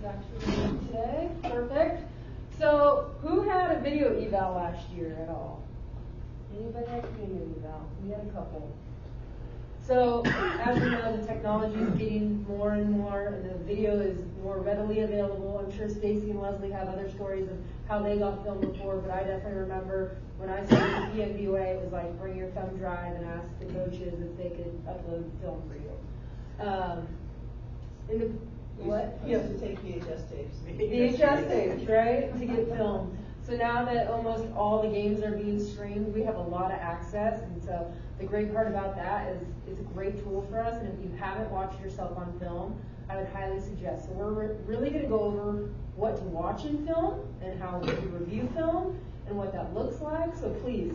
actually today. Perfect. So, who had a video eval last year at all? Anybody had a video eval? We had a couple. So, as you know, the technology is getting more and more, and the video is more readily available. I'm sure Stacy and Leslie have other stories of how they got filmed before, but I definitely remember when I started the PNBOA, it was like bring your thumb drive and ask the coaches if they could upload film for you. What? You have to take VHS tapes. VHS tapes, right, to get filmed. So now that almost all the games are being streamed, we have a lot of access, and so the great part about that is it's a great tool for us, and if you haven't watched yourself on film, I would highly suggest. So we're really going to go over what to watch in film and how to review film and what that looks like. So please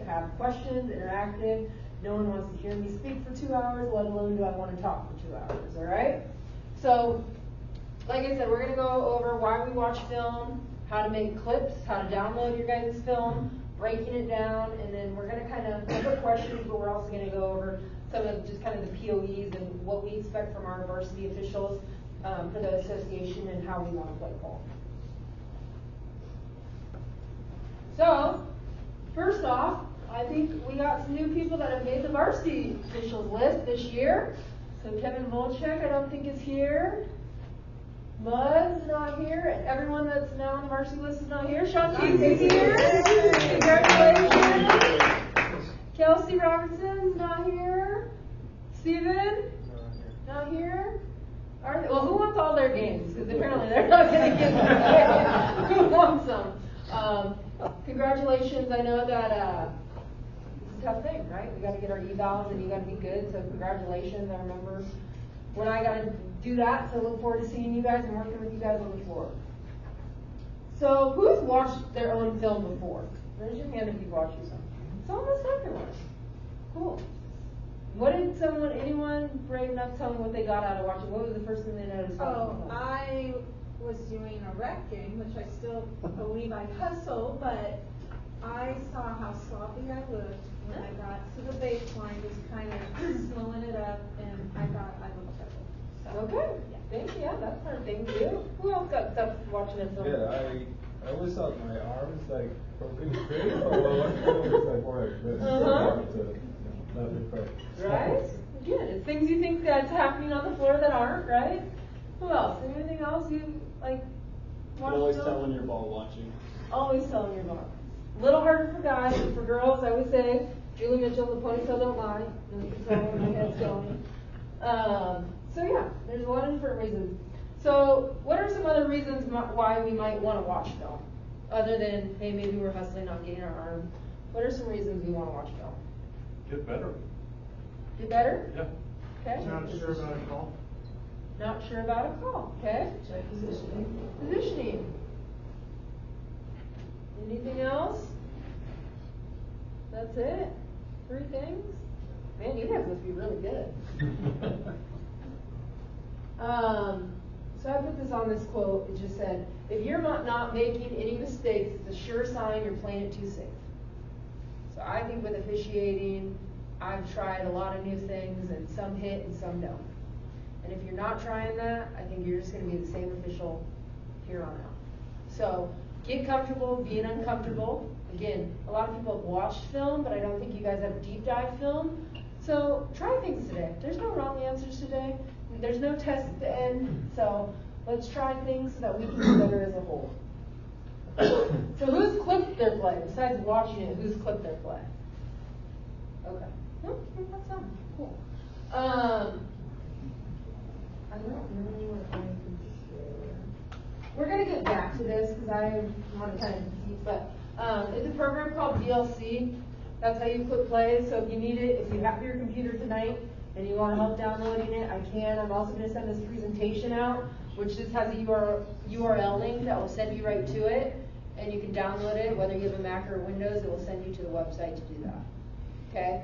have questions, interactive. No one wants to hear me speak for 2 hours, let alone do I want to talk for 2 hours, all right? So, like I said, we're going to go over why we watch film, how to make clips, how to download your guys' film, breaking it down, and then we're going to kind of put questions, but we're also going to go over some of just kind of the POEs and what we expect from our varsity officials for the association and how we want to play ball. So, first off, I think we got some new people that have made the varsity officials list this year. So Kevin Volchek, I don't think is here. Mud's not here. And everyone that's now on the varsity list is not here. Sean Casey's here. Congratulations. Kelsey Robertson's not here. Steven? Not here. Are they? Well, who wants all their games? Because apparently they're not going to get them. Who wants them? Congratulations. I know that it's a tough thing, right? We got to get our evals and you got to be good. So congratulations. I remember when I got to do that. So I look forward to seeing you guys and working with you guys on the floor. So who's watched their own film before? Raise your hand if you've watched your film. It's almost everyone. Cool. What did anyone brave enough tell me what they got out of watching? What was the first thing they noticed? I was doing a rec game, which I still believe I hustle, but I saw how sloppy I looked when I got to the baseline, just kind of slowing it up, and I thought I looked terrible. So, okay. Yeah. Thank you. Yeah, that's our thing too. Who else got stuff watching it? Yeah, I always thought my arms like broken straight, but it was like more like this. Nothing quite. Right? Again, it's things you think that's happening on the floor that aren't, right? Who else? Anything else you like? Always telling your ball watching. Always telling your ball. A little harder for guys, but for girls, I would say Julie Mitchell, the ponytail don't lie. You can tell where my head's going. So yeah, there's a lot of different reasons. So what are some other reasons why we might want to watch film? Other than, hey, maybe we're hustling on getting our arm. What are some reasons we want to watch film? Get better. Get better? Yeah. Okay. Not sure about a call. Not sure about a call. Okay. Check positioning. Positioning. Anything else? That's it? 3 things? Man, you guys must be really good. So I put this on this quote. It just said, if you're not making any mistakes, it's a sure sign you're playing it too safe. So I think with officiating, I've tried a lot of new things, and some hit and some don't. And if you're not trying that, I think you're just going to be the same official here on out. So get comfortable being uncomfortable. Again, a lot of people have watched film, but I don't think you guys have deep dive film. So try things today. There's no wrong answers today. There's no test at the end. So let's try things so that we can be better as a whole. So who's clipped their play? Besides watching it, who's clipped their play? Okay. Nope, that's something. Cool. I don't know what I can share. We're going to get back to this because I want to kind of deep, but it's a program called VLC. That's how you clip plays. So if you need it, if you have your computer tonight and you want help downloading it, I can. I'm also going to send this presentation out, which just has a URL link that will send you right to it, and you can download it. Whether you have a Mac or Windows, it will send you to the website to do that. Okay?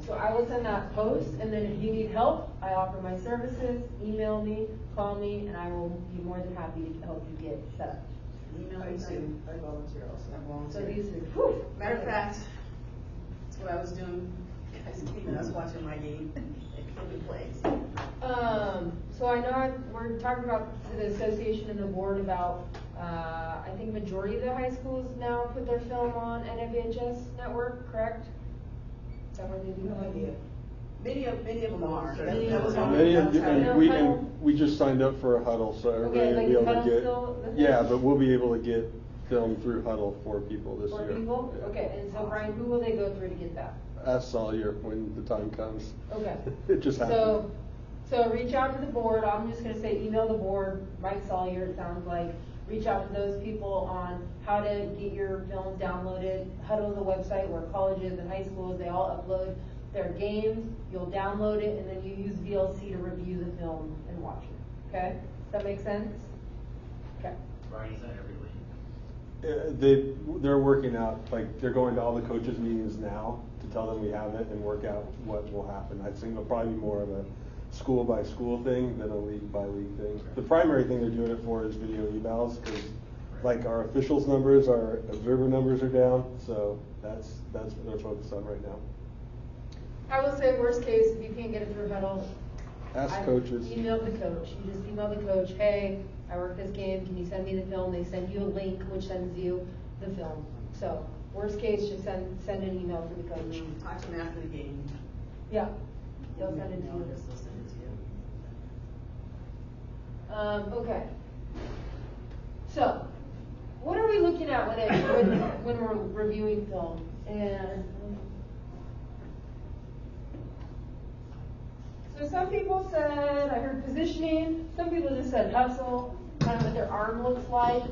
So I will send that post, and then if you need help, I offer my services. Email me, call me, and I will be more than happy to help you get set up. Email me too. I volunteer also. I volunteer. So these are, whew. Matter of fact, that's what I was doing. I was watching my game. for the plays. So I know we're talking about the association and the board about, I think majority of the high schools now put their film on NFHS network, correct? Is that what they do? No idea. Many of them are. Many That was of on- them Many are. of, Okay. and we just signed up for a huddle, so everybody Okay, will like be able Huddle to get. still- Yeah, but we'll be able to get film through Huddle for people this year. For people? Yeah. Okay, and so Brian, who will they go through to get that? Ask Sawyer when the time comes. Okay. It just happened. So reach out to the board. I'm just gonna say email the board, Mike Sawyer, it sounds like. Reach out to those people on how to get your films downloaded. Huddle's a website where colleges and high schools, they all upload their games. You'll download it and then you use VLC to review the film and watch it. Okay? Does that make sense? Okay. Brian, is that every league? They're working out, like, they're going to all the coaches' meetings now to tell them we have it and work out what will happen. I think it'll probably be more of a school by school thing than a league by league thing. The primary thing they're doing it for is video evals, because like our officials numbers, our observer numbers are down, so that's what they're focused on right now. I will say worst case, if you can't get it through Huddle, Ask I coaches. Email the coach. You just email the coach, hey, I worked this game, can you send me the film? They send you a link which sends you the film. So worst case, just send an email to the coach. Talk to them after the game. Yeah, they'll send it to Email you. us, they'll send it to you. Okay. So, what are we looking at when we're reviewing film? And so some people said, I heard positioning, some people just said hustle, kind of what their arm looks like.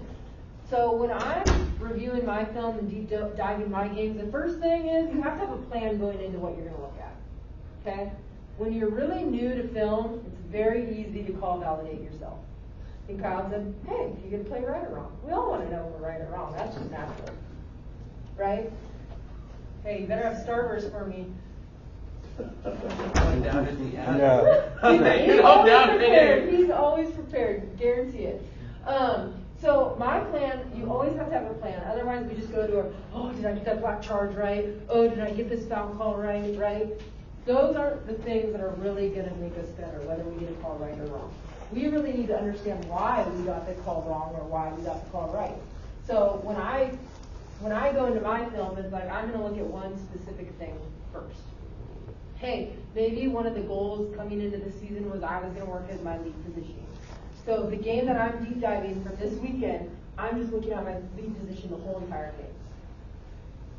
So when I'm reviewing my film and deep diving my games, the first thing is you have to have a plan going into what you're going to look at. Okay? When you're really new to film, it's very easy to call validate yourself. And Kyle said, hey, you're going to play right or wrong. We all want to know if we're right or wrong. That's just natural. Right? Hey, you better have Starburst for me. Going down at the end. Yeah. He's always prepared. He's always prepared. Guarantee it. So my plan, you always have to have a plan. Otherwise, we just go to did I get that black charge right? Oh, did I get this foul call right? Right? Those aren't the things that are really going to make us better, whether we get a call right or wrong. We really need to understand why we got the call wrong or why we got the call right. So when I go into my film, it's like I'm going to look at one specific thing first. Hey, maybe one of the goals coming into the season was I was going to work as my lead positioning. So the game that I'm deep diving from this weekend, I'm just looking at my lead position the whole entire game.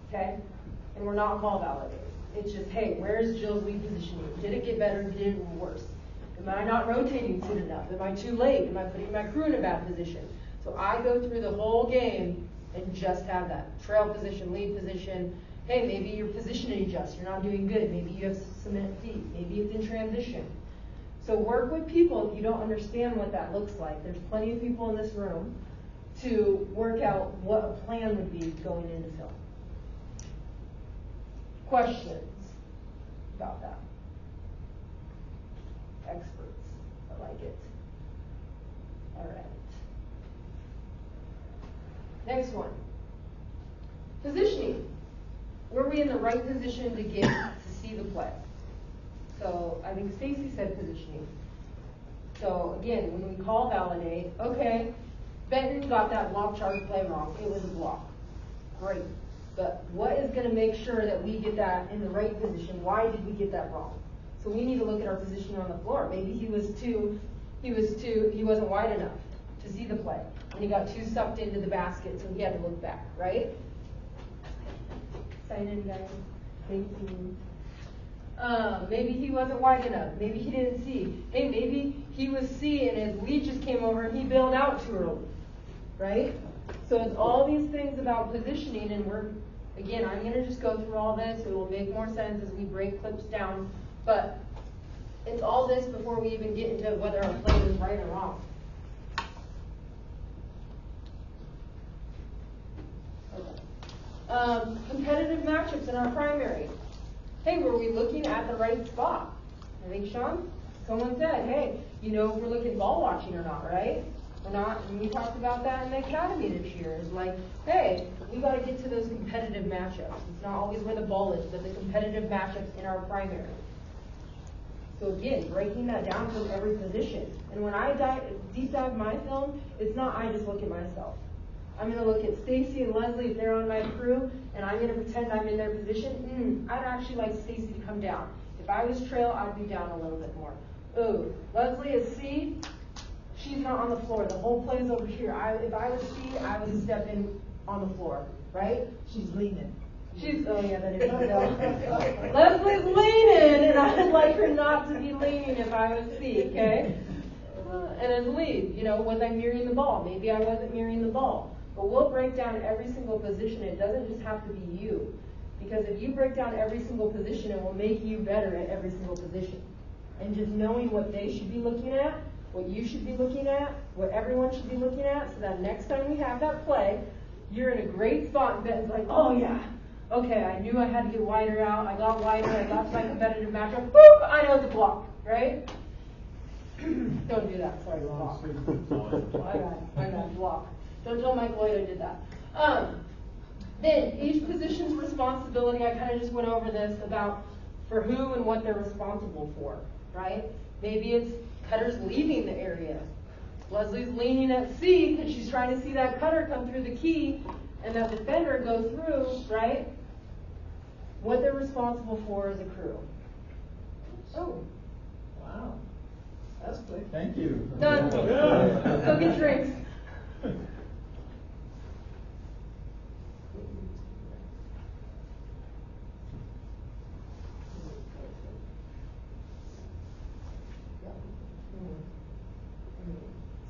Okay? And we're not call validated. It's just, hey, where's Jill's lead positioning? Did it get better? Did it get worse? Am I not rotating soon enough? Am I too late? Am I putting my crew in a bad position? So I go through the whole game and just have that trail position, lead position. Hey, maybe your positioning adjusts. You're not doing good. Maybe you have cement feet. Maybe it's in transition. So work with people if you don't understand what that looks like. There's plenty of people in this room to work out what a plan would be going into film. Questions about that? Experts. I like it. All right. Next one. Positioning. Were we in the right position to see the play? So I think Stacy said positioning. So again, when we call validate, okay, Benton got that block charge play wrong. It was a block. Great. But what is going to make sure that we get that in the right position? Why did we get that wrong? So we need to look at our positioning on the floor. Maybe he wasn't wide enough to see the play. And he got too sucked into the basket, so he had to look back, right? Sign in, guys. Thank you. Maybe he wasn't wide enough. Maybe he didn't see. Hey, maybe he was seeing and his lead just came over and he bailed out too early, right? So it's all these things about positioning, and I'm going to just go through all this. It will make more sense as we break clips down, but it's all this before we even get into whether our play is right or wrong. Okay. Competitive matchups in our primary. Hey, were we looking at the right spot? I think, Sean, someone said, hey, if we're looking ball watching or not, right? We're not, and we talked about that in the academy this year. It's like, hey, we got to get to those competitive matchups. It's not always where the ball is, but the competitive matchups in our primary. So again, breaking that down from every position. And when I deep dive my film, it's not I just look at myself. I'm going to look at Stacy and Leslie if they're on my crew, and I'm going to pretend I'm in their position. I'd actually like Stacy to come down. If I was trail, I'd be down a little bit more. Ooh, Leslie is C. She's not on the floor. The whole play is over here. If I was C, I would step in on the floor, right? She's leaning. Oh yeah, that is. No. Leslie's leaning, and I'd like her not to be leaning if I was C, okay? And as lead, was I mirroring the ball? Maybe I wasn't mirroring the ball. But we'll break down every single position. It doesn't just have to be you. Because if you break down every single position, it will make you better at every single position. And just knowing what they should be looking at, what you should be looking at, what everyone should be looking at, so that next time we have that play, you're in a great spot and Ben's like, oh yeah, okay, I knew I had to get wider out. I got wider, I got to my competitive matchup. Boop, I know the block, right? Don't do that, sorry, block. My bad, block. Don't tell Mike Lloyd I did that. Then, each position's responsibility, I kind of just went over this about for who and what they're responsible for, right? Maybe it's cutters leaving the area. Leslie's leaning at C because she's trying to see that cutter come through the key and that defender go through, right? What they're responsible for as a crew. Oh. Wow. That's quick. Thank you. Done. Go get drinks.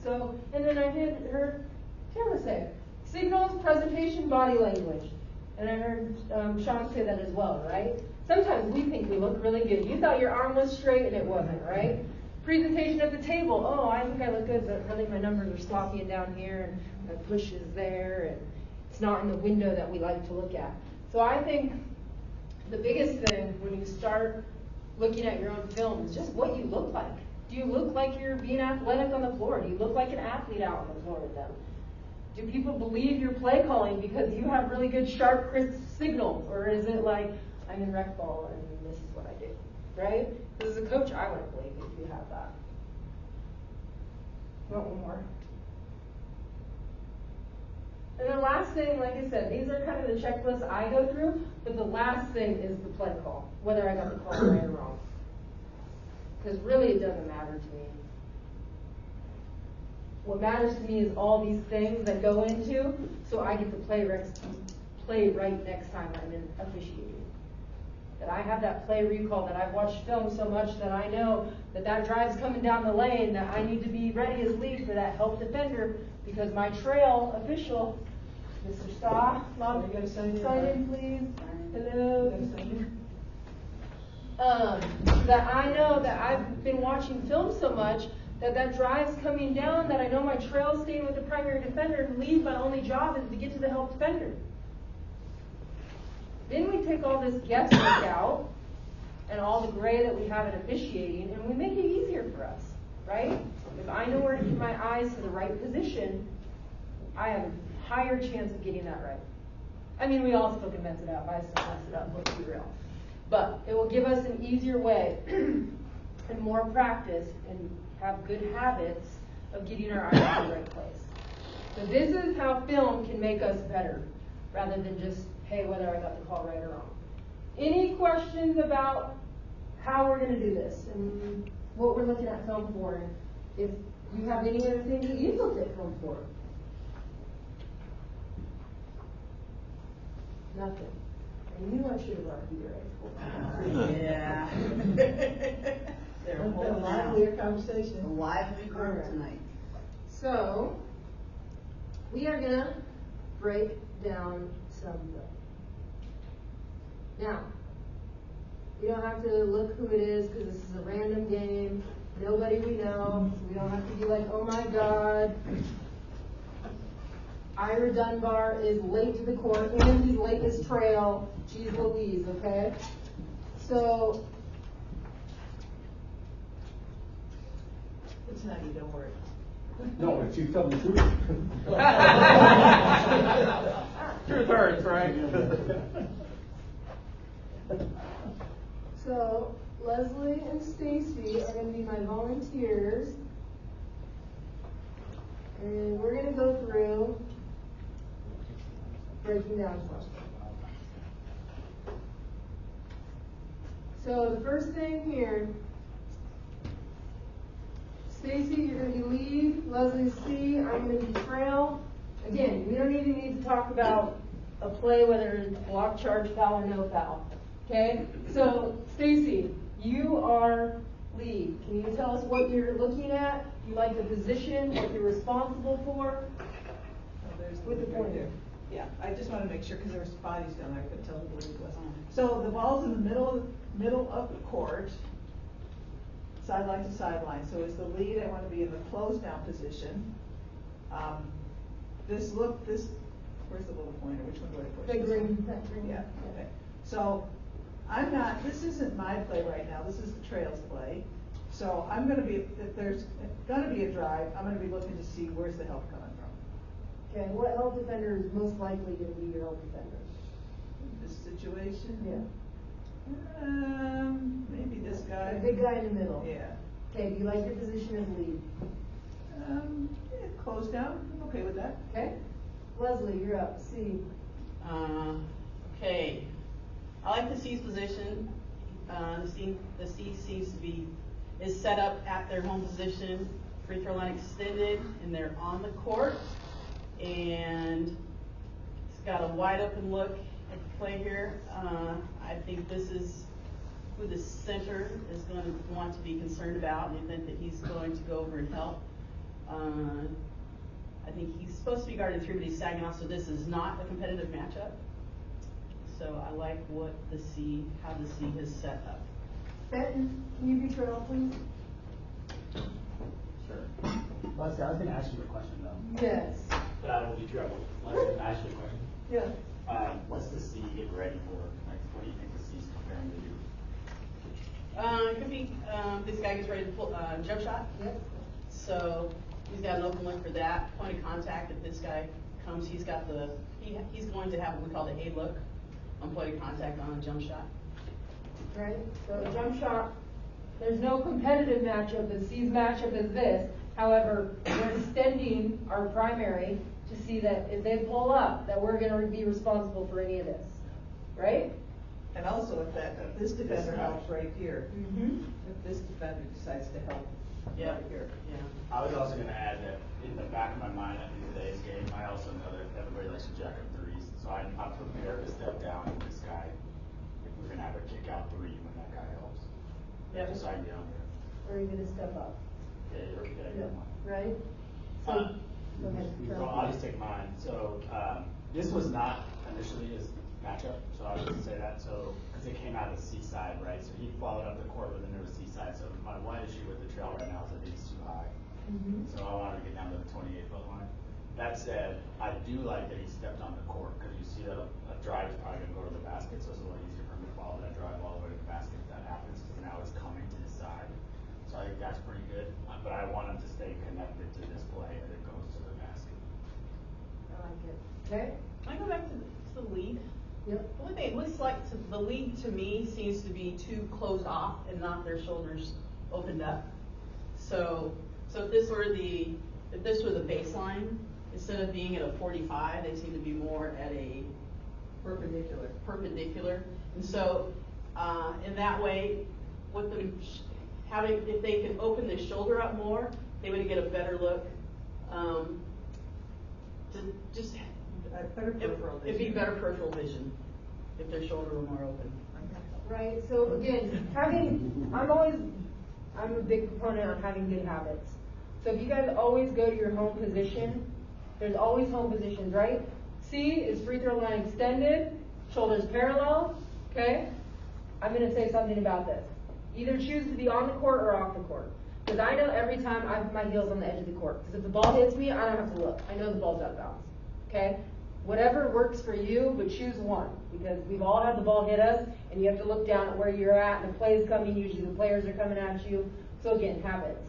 So, and then I heard Tamara say, signals, presentation, body language. And I heard Sean say that as well, right? Sometimes we think we look really good. You thought your arm was straight and it wasn't, right? Presentation at the table. Oh, I think I look good, but really my numbers are sloppy and down here, and my push is there, and it's not in the window that we like to look at. So I think the biggest thing when you start looking at your own film is just what you look like. Do you look like you're being athletic on the floor? Do you look like an athlete out on the floor with them? Do people believe your play calling because you have really good, sharp, crisp signals? Or is it like, I'm in rec ball and this is what I do, right? Because as a coach, I wouldn't believe if you have that. Want one more? And the last thing, like I said, these are kind of the checklists I go through, but the last thing is the play call, whether I got the call right or wrong. Because really it doesn't matter to me. What matters to me is all these things that go into, so I get to play right next time I'm in officiating. That I have that play recall, that I've watched film so much that I know that that drive's coming down the lane, that I need to be ready as lead for that help defender, because my trail official, Mr. Saw, Mom, sign in please. Hello. That I know that I've been watching film so much that drive's coming down, that I know my trail's staying with the primary defender, and lead, my only job is to get to the help defender. Then we take all this guesswork out and all the gray that we have in officiating, and we make it easier for us, right? If I know where to keep my eyes to the right position, I have a higher chance of getting that right. I mean, we all still can mess it up. I still mess it up, let's be real. But it will give us an easier way and more practice and have good habits of getting our eyes to the right place. So this is how film can make us better, rather than just, hey, whether I got the call right or wrong. Any questions about how we're going to do this and what we're looking at film for? And if you have any other things that you've looked at film for? Nothing. I knew I should have brought you here. Yeah. They're It's been a holding livelier out. conversation. A lively group tonight. So, we are going to break down some film. Now, you don't have to look who it is because this is a random game. Nobody we know. So we don't have to be like, oh my God. Ira Dunbar is late to the court and he's late as trail. Geez Louise, okay? So, It's not you, don't worry. No, if you tell the truth. Truth hurts, right? So Leslie and Stacy are going to be my volunteers. And we're going to go through breaking down stuff. So the first thing here, Stacy, you're going to be lead, Leslie C, I'm going to be trail. Again, we don't even need to talk about a play, whether it's block, charge, foul, or no foul. Okay? So, Stacy, you are lead. Can you tell us what you're looking at? You like the position, what you're responsible for? Oh, there's With the lead pointer. there. Yeah, I just want to make sure, because there was bodies down there, I couldn't tell who the lead was. So the ball's in the middle of the court, sideline to sideline. So as the lead, I want to be in the closed down position. Where's the little pointer? Which one do I push? The This green, one? that green. Yeah, okay. So this isn't my play right now, this is the Trails play. So I'm gonna be, if there's gonna be a drive, I'm gonna be looking to see where's the help coming from. Okay, what help defender is most likely going to be your help defender? In this situation? Yeah. Maybe this guy. The big guy in the middle. Yeah. Okay, do you like your position as lead? Yeah, close down, I'm okay with that. Okay. Leslie, you're up. C. Okay, I like the C's position. The C seems to be, is set up at their home position, free throw line extended, and they're on the court. And it's got a wide open look at the play here. I think this is who the center is going to want to be concerned about in the event that he's going to go over and help. I think he's supposed to be guarding three, but he's sagging off, so this is not a competitive matchup. So I like how the C is set up. Benton, can you be trail, please? Sure. Leslie, I was going to ask you a question though. Yes. But I will be trouble. Leslie, can I ask you a question? Yeah. What's the C get ready for? Like, what do you think the C's preparing to do? It could be, this guy gets ready to pull, jump shot. Yep. So he's got an open look for that. Point of contact, if this guy comes, he's going to have what we call the A look on point of contact on a jump shot. Right? So a jump shot, there's no competitive matchup. The C's matchup is this. However, we're extending our primary to see that if they pull up, that we're going to be responsible for any of this. Right? And also if this defender helps right here. Mm-hmm. If this defender decides to help Yeah. right here. Yeah. I was also going to add that in the back of my mind after today's game, I also know that everybody likes to jack up threes. So I'm prepared to step down with this guy if we're going to have a kick out three when that guy helps. Yep. Just so I know. Or are you going to step up? Okay, you're okay. Yeah. Right? So, go ahead. So I'll just take mine. So this was not initially his matchup, so I was going to say that. So because it came out of the seaside, right? So he followed up the court, but then there was seaside. So my one issue with the trail right now is I think it's too high. Mm-hmm. So I wanted to get down to the 28-foot line. That said, I do like that he stepped on the court because you see that a drive is probably going to go to the basket, so it's a little easier for him to follow that drive all the way to the basket if that happens, because now it's coming to his side. So I think that's pretty good. But I want him to stay connected to this play as it goes to the basket. I like it. Okay? Can I go back to the lead? Yep. The only thing it looks like the lead to me seems to be too closed off and not their shoulders opened up. So if this were the baseline, instead of being at a 45, they seem to be more at a perpendicular. And so in that way, with them if they could open the shoulder up more, they would get a better look. Better peripheral vision. It'd be better peripheral vision if their shoulder were more open. Right? So again, I'm a big proponent on having good habits. So if you guys always go to your home position, there's always home positions, right? C is free throw line extended, shoulders parallel, okay? I'm going to say something about this. Either choose to be on the court or off the court. Because I know every time I put my heels on the edge of the court. Because if the ball hits me, I don't have to look. I know the ball's out of bounds. Okay? Whatever works for you, but choose one. Because we've all had the ball hit us, and you have to look down at where you're at, and the play's coming. Usually the players are coming at you. So again, habits.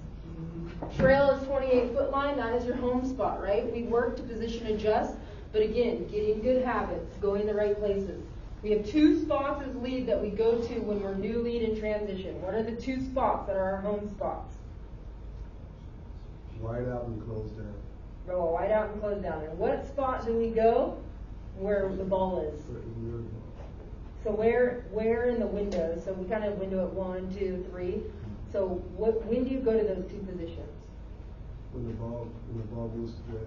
Trail is 28-foot line. That is your home spot, right? We work to position adjust. But again, getting good habits, going the right places. We have 2 spots as lead that we go to when we're new lead in transition. What are the 2 spots that are our home spots? Wide out and close down. Go wide out and close down. And what spot do we go where the ball is? So where in the window? So we kind of window at 1, 2, 3. So when do you go to those 2 positions? When the ball moves to that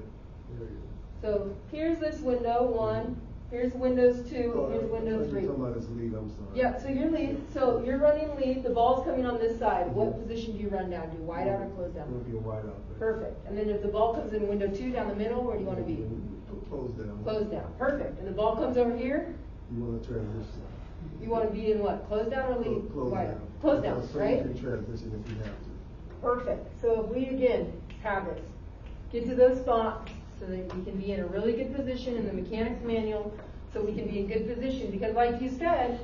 area. So here's this window 1. Here's windows 2. Here's window 3. You're talking about this lead, I'm sorry. Yeah, so you're lead. So you're running lead. The ball's coming on this side. What position do you run down? Do wide out or close down? It'll be a wide out there. Perfect. And then if the ball comes in window 2 down the middle, where do you want to be? Close down. Close down. Perfect. And the ball comes over here, You want to transition. you want to be in what? Close down or lead? Close Wide down. out. Close down, So right? you can transition if you have to. Perfect. So if we again have this, get to those spots so that we can be in a really good position in the mechanics manual, so we can be in good position. Because like you said,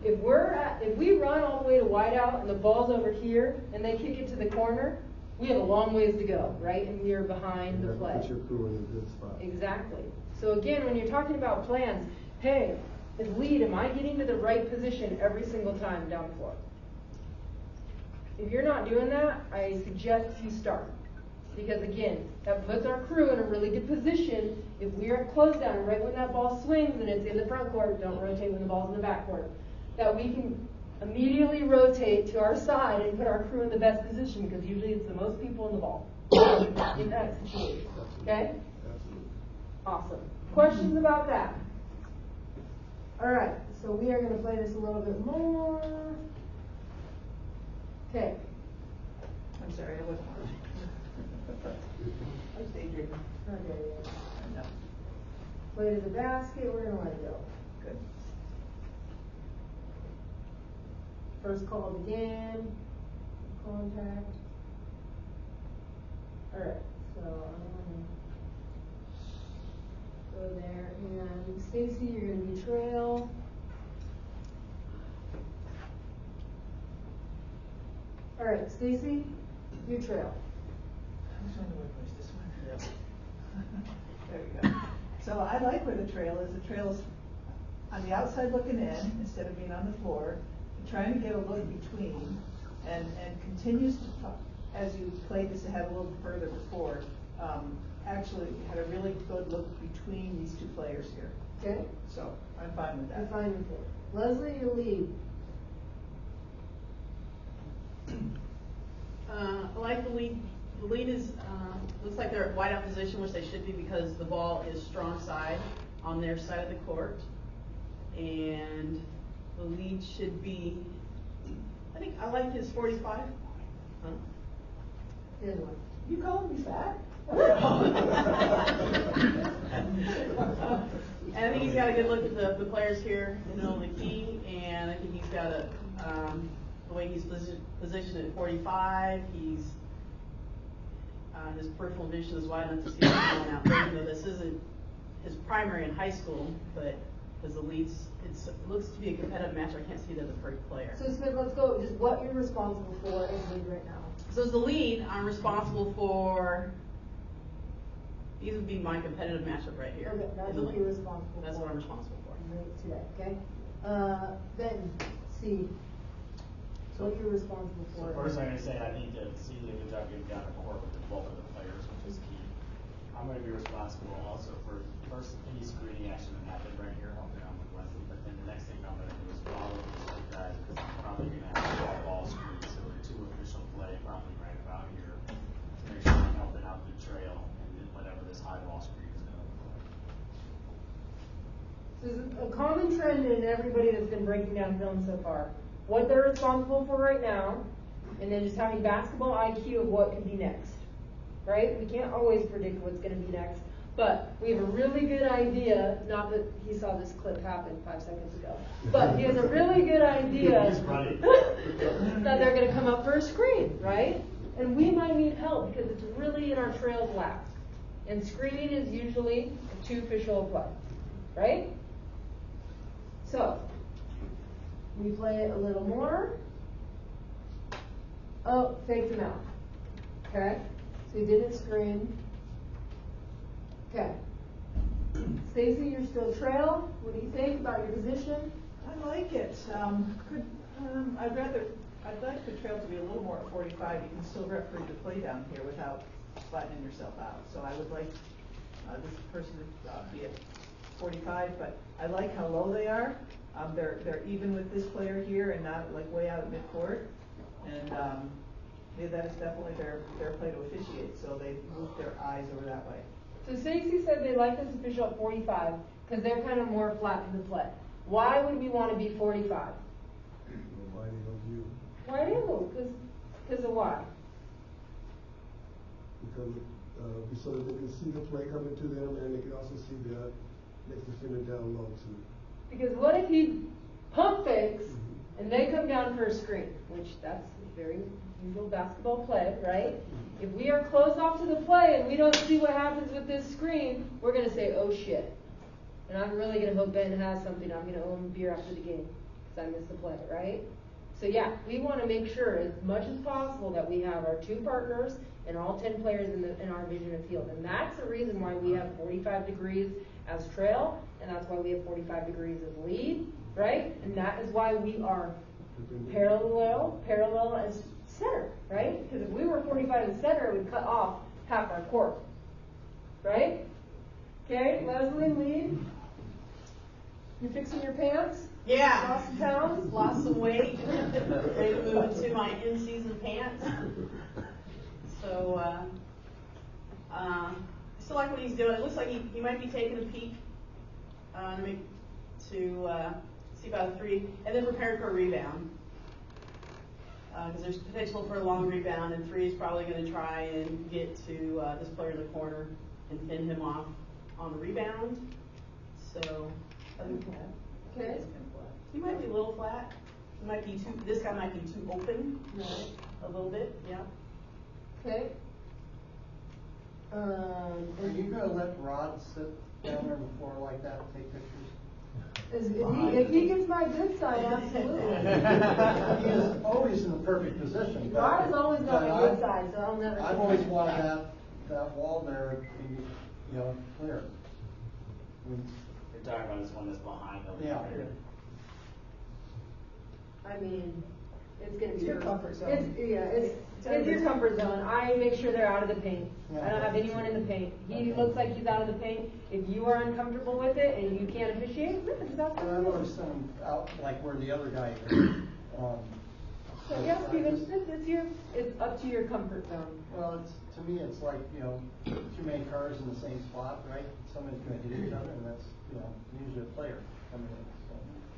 if we run all the way to wide out and the ball's over here and they kick it to the corner, we have a long ways to go, right? And we're behind the play. Put your crew in a good spot. Exactly. So again, when you're talking about plans, hey, as lead, am I getting to the right position every single time down the floor? If you're not doing that, I suggest you start. Because again, that puts our crew in a really good position. If we are closed down right when that ball swings and it's in the front court, don't rotate when the ball's in the back court, that we can immediately rotate to our side and put our crew in the best position, because usually it's the most people in the ball in that situation. Okay? Absolutely. Awesome. Questions about that? All right, so we are going to play this a little bit more. Okay. I'm sorry, I wasn't watching. I was daydreaming. Okay. No, Play to the basket. We're going to let it go. good. First call of the game. Contact. All right, so I'm going to go there. And Stacy, you're going to be trail. All right, Stacy, you trail. I was wondering where was this one? There we go. So I like where the trail is. The trail is on the outside looking in instead of being on the floor, and trying to get a look between, and continues to, as you played this ahead a little further before, actually had a really good look between these 2 players here. Okay? So I'm fine with that. I'm fine with it. Leslie, your lead. I like the lead. The lead is, looks like they're at wide out position, which they should be because the ball is strong side on their side of the court. And the lead should be, I think I like his 45. Huh? Here's one. You calling me fat? And I think he's got a good look at the players here in the key, and I think he's got the way he's positioned at 45. He's his peripheral vision is wide enough to see what's going out there. Even though this isn't his primary in high school, but as the leads, it looks to be a competitive match. I can't see that as a great player. So Smith, let's go. Just what you're responsible for as lead right now. So as the lead, I'm responsible for. These would be my competitive matchup right here. Okay, that's in the what league. you're responsible That's for. what I'm responsible for. Right today, okay? Ben, C. What you're responsible So for. first I'm gonna say I think that C's did a good job getting down the court with the bulk of the players, which is key. I'm gonna be responsible also for first any screening action that happened right here, helping out with Leslie, but then the next thing I'm gonna do is follow these guys, because I'm probably gonna have a ball screen, so the 2 official play probably right about here, to make sure I'm helping out the trail, and then whatever this high ball screen is gonna look like. This is a common trend in everybody that's been breaking down film so far. What they're responsible for right now, and then just having basketball IQ of what could be next. Right? We can't always predict what's going to be next, but we have a really good idea, not that he saw this clip happen 5 seconds ago, but he has a really good idea He's right. that they're going to come up for a screen, right? And we might need help because it's really in our trail's lap. And screening is usually a 2 official play, right? So, we play it a little more. Oh, faked him out. Okay, so he didn't screen. Okay. Stacy, you're still trail. What do you think about your position? I like it. I'd like the trail to be a little more at 45. You can still referee the play down here without flattening yourself out. So I would like this person to be at 45, but I like how low they are. They're even with this player here and not like way out at midcourt. And that is definitely their play to officiate. So they move their eyes over that way. So Stacy said they like this official at 45 because they're kind of more flat in the play. Why would we want to be 45? Why do you? Why do you? Because of why? Because so that they can see the play coming to them, and they can also see the next defender down low too. Because what if he pump fakes and they come down for a screen, which that's a very usual basketball play, right? If we are closed off to the play and we don't see what happens with this screen, we're going to say, oh shit. And I'm really going to hope Ben has something. I'm going to owe him a beer after the game because I missed the play, right? So yeah, we want to make sure as much as possible that we have our two partners and all 10 players in our vision of field. And that's the reason why we have 45 degrees as trail, and that's why we have 45 degrees as lead, right? And that is why we are parallel as center, right? Because if we were 45 as center, it would cut off half our court, right? Okay, Leslie, lead. You fixing your pants? Yeah. Lost some pounds? Lost some weight. Ready to move into my in-season pants. So, I still like what he's doing. It looks like he might be taking a peek to see about a three, and then preparing for a rebound. Because there's potential for a long rebound, and three is probably going to try and get to this player in the corner and pin him off on the rebound. So, Okay. he might be a little flat. He might be too. This guy might be too open. Right. A little bit. Yeah. Okay. Are you gonna let Rod sit down there on the floor like that and take pictures? If he gets my good side, absolutely. He is always in the perfect position. but- Rod has always got but my good side, so I'll never. I've always wanted that wall there to be, clear. You're talking about this one that's behind them. Yeah. I mean, it's gonna be It's your comfort zone. It's your comfort zone. I make sure they're out of the paint. Yeah. I don't have anyone in the paint. He looks like he's out of the paint. If you are uncomfortable with it and you can't officiate, that's up to And I've you. always sent him out like where the other guy is. So yeah, Steven, it's up to your comfort zone. Well, to me, it's like, too many cars in the same spot, right? Somebody's gonna hit each other, and that's, usually a player coming in, so.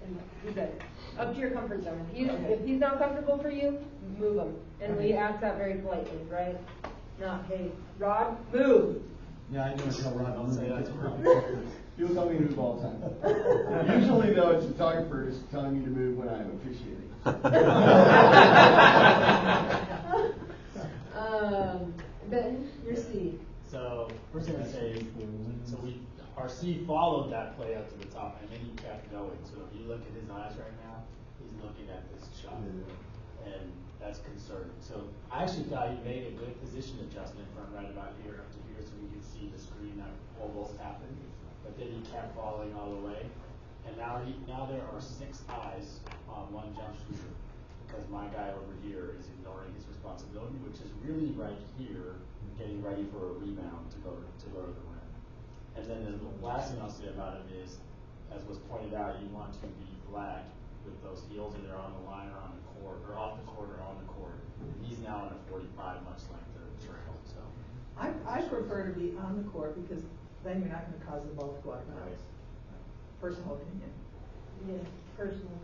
And he said, up to your comfort zone. If he's not comfortable for you, move him. And we ask that very politely, right? Not, hey, Rod, move. Yeah, I know it's how Rod Don't say that to Rod. People tell me to move all the time. Usually, though, it's photographers telling me to move when I'm officiating. Ben, your C. So first thing I say, so our C followed that play out to the top, and then he kept going. So if you look at his eyes right now, he's looking at this shot, and that's concerning. So I actually thought he made a good position adjustment from right about here up to here, so we could see the screen that almost happened. But then he kept falling all the way, and now there are 6 eyes on one jump shooter because my guy over here is ignoring his responsibility, which is really right here, getting ready for a rebound to go to the rim. And then the last thing I'll say about him is, as was pointed out, you want to be flat with those heels either on the line or on the court, or off the court or on the court. He's now in a 45, much like the trail. So I prefer to be on the court because then you're not going to cause the ball to go out of bounds. Personal opinion. Yes, personal.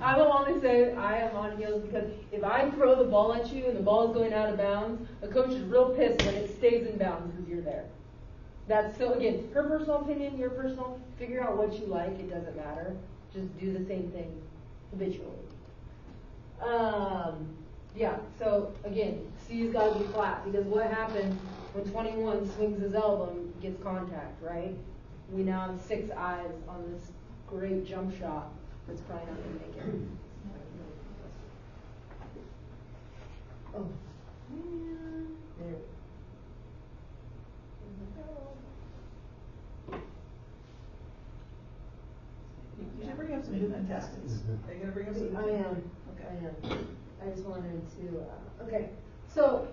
I will only say I am on heels because if I throw the ball at you and the ball is going out of bounds, a coach is real pissed when it stays in bounds because you're there. That's so, again, her personal opinion, your personal, figure out what you like, it doesn't matter. Just do the same thing habitually. Yeah, so again, C's got to be flat because what happens when 21 swings his elbow and gets contact, right? We now have 6 eyes on this great jump shot that's probably not going to make it. Oh, man. There. contestants. Are you gonna bring up I something? am. Okay. I am. I just wanted to, okay. So,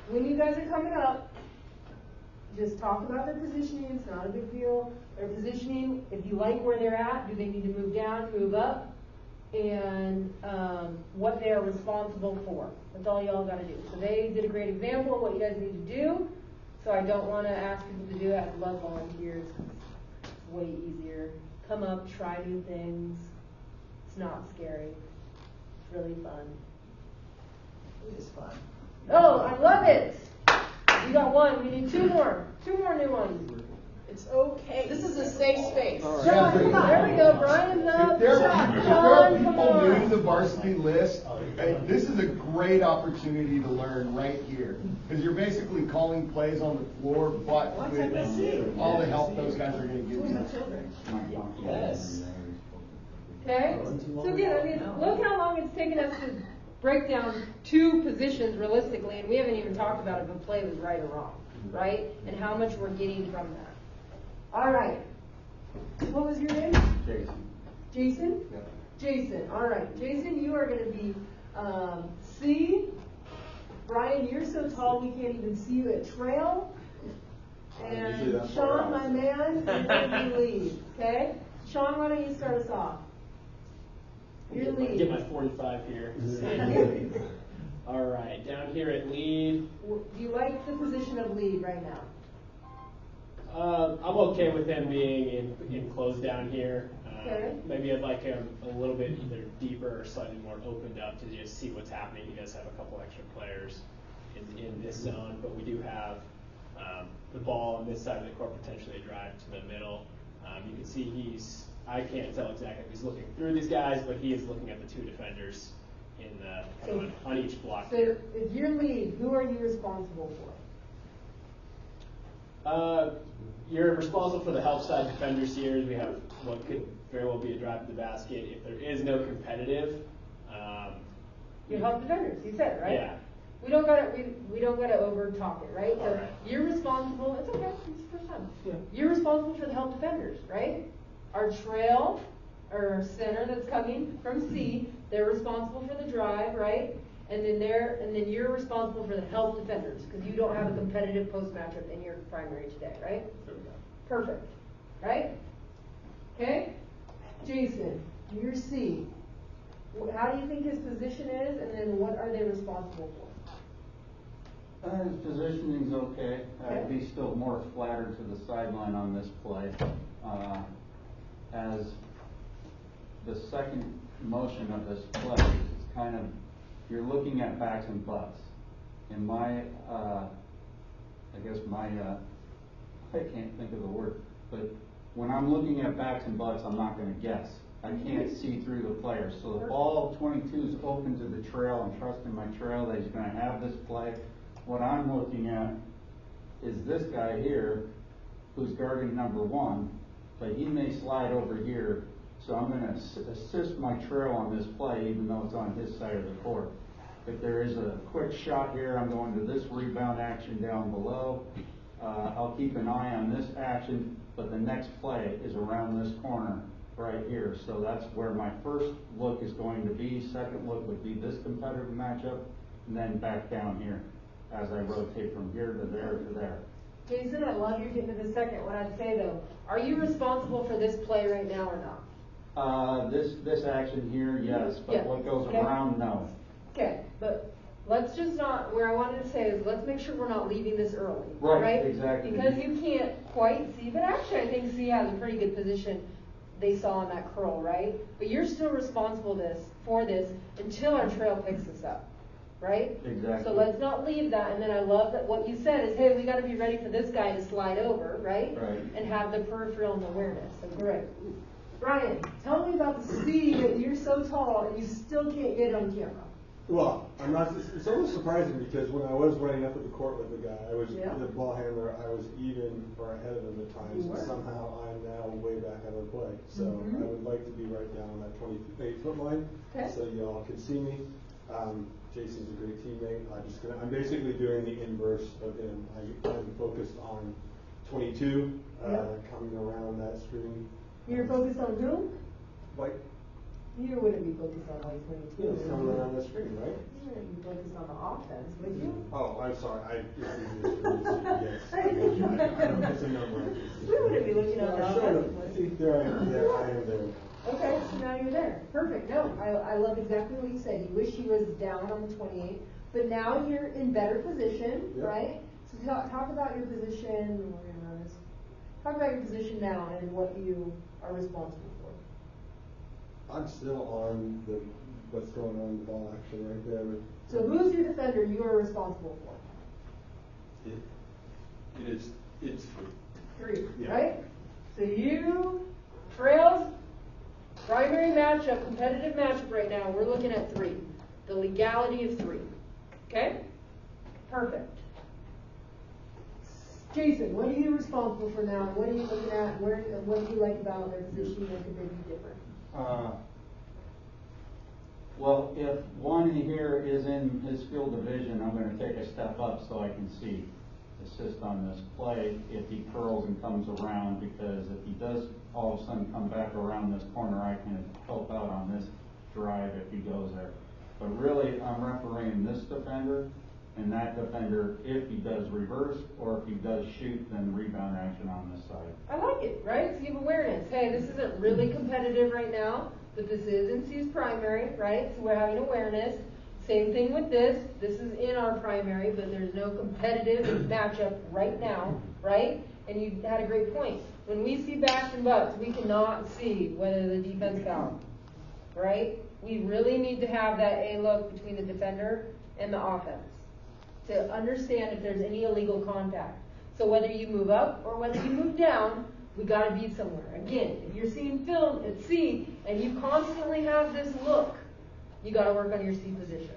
when you guys are coming up, just talk about their positioning, it's not a big deal. Their positioning, if you like where they're at, do they need to move down, move up? And, what they are responsible for. That's all y'all gotta do. So they did a great example of what you guys need to do. So I don't wanna ask people to do it. I love volunteers. It's way easier. Come up, try new things. It's not scary. It's really fun. It is fun. Oh, I love it! We got one, we need two more new ones. It's okay. This is a safe space. Sean, there we go, Brian's up. If there Sean, are come people new to the on. varsity list, this is a great opportunity to learn right here. Because you're basically calling plays on the floor, but What's up with C? with all the help those guys are gonna give Who's my you. children? Yes. Okay, so again, I mean, look how long it's taken us to break down two positions realistically, and we haven't even talked about if a play was right or wrong, right? And how much we're getting from that. All right. What was your name? Jason. Jason? Yep. Jason, all right. Jason, you are gonna be, C. Brian, you're so tall we can't even see you at trail. Usually And that's where Sean, I my man, you're gonna be lead, okay? Sean, why don't you start us off? You're lead. Get my 45 here. All right, down here at lead. Do you like the position of lead right now? I'm okay with him being in close down here. Okay. Maybe I'd like him a little bit either deeper or slightly more opened up to just see what's happening. He does have a couple extra players in this zone, but we do have the ball on this side of the court, potentially a drive to the middle. You can see I can't tell exactly if he's looking through these guys, but he is looking at the two defenders in the on each block. So if you're lead, who are you responsible for? You're responsible for the help side defenders here. We have what could very well be a drive to the basket. If there is no competitive, You help defenders, you said it, right? Yeah. We don't gotta over talk it, right? So All right. you're responsible, it's okay, it's the first time. Yeah. You're responsible for the help defenders, right? Our trail, or our center that's coming from C, they're responsible for the drive, right? And then you're responsible for the help defenders, because you don't have a competitive post matchup in your primary today, right? There we go. Perfect, right? Okay? Jason, you're C. How do you think his position is, and then what are they responsible for? His positioning's okay. I'd be still more flattered to the sideline on this play. As the second motion of this play, it's kind of, you're looking at backs and butts. In my, I can't think of the word, but when I'm looking at backs and butts, I'm not gonna guess. I can't see through the players. So if all 22 is open to the trail, I'm trusting my trail that he's gonna have this play. What I'm looking at is this guy here, who's guarding number one, but he may slide over here, so I'm gonna assist my trail on this play, even though it's on his side of the court. If there is a quick shot here, I'm going to this rebound action down below. I'll keep an eye on this action, but the next play is around this corner right here. So that's where my first look is going to be. Second look would be this competitive matchup, and then back down here as I rotate from here to there to there. Jason, I love you getting to the second. What I'd say though, are you responsible for this play right now or not? This action here, yes, but Yeah. what goes Okay. around, no. Okay, but let's just not, where I wanted to say is, let's make sure we're not leaving this early, Right, right? exactly. Because you can't quite see, but actually I think C has a pretty good position they saw on that curl, right? But you're still responsible for this until our trail picks us up, right? Exactly. So let's not leave that, and then I love that what you said is, hey, we gotta be ready for this guy to slide over, right? Right. And have the peripheral and awareness, so great. Brian, tell me about the C that you're so tall and you still can't get it on camera. Well, it's almost surprising because when I was running up at the court with the guy, Yeah. the ball handler, I was even or ahead of him at times, You and were. somehow I'm now way back out of the play. So Mhm. I would like to be right down on that 28-foot line, Okay. so y'all can see me. Jason's a great teammate. I'm basically doing the inverse of him. I'm focused on 22, Yeah. coming around that screen. You're focused on who? Like, You wouldn't be focused on like 22. Yeah, somewhere on the screen, right? You wouldn't be focused on the offense, would you? Oh, I'm sorry, yes, I don't get the number. We wouldn't be looking at the offense. See, there I am, there. Okay, so now you're there. Perfect. No, I love exactly what you said. You wish you was down on the 28, but now you're in better position, Yep. right? So talk about your position. We're gonna run this. Talk about your position now and what you are responsible for. I'm still on what's going on in the ball actually right there. So who's your defender you are responsible for? It's Three, Yeah. right? So you, Trails, primary matchup, competitive matchup right now, we're looking at 3. The legality of 3. Okay? Perfect. Jason, what are you responsible for now? What are you looking at? What do you like about their position that could maybe be different? Well, if one here is in his field division, I'm gonna take a step up so I can see, assist on this play if he curls and comes around, because if he does all of a sudden come back around this corner, I can help out on this drive if he goes there. But really, I'm refereeing this defender and that defender if he does reverse, or if he does shoot, then rebound action on this side. I like it, right? So you have awareness. Hey, this isn't really competitive right now, but this is in C's primary, right? So we're having awareness. Same thing with this. This is in our primary, but there's no competitive matchup right now, right? And you had a great point. When we see backs and butts, we cannot see whether the defense fouled, right? We really need to have that A look between the defender and the offense to understand if there's any illegal contact. So whether you move up or whether you move down, we got to be somewhere. Again, if you're seeing film at C and you constantly have this look, you got to work on your C position.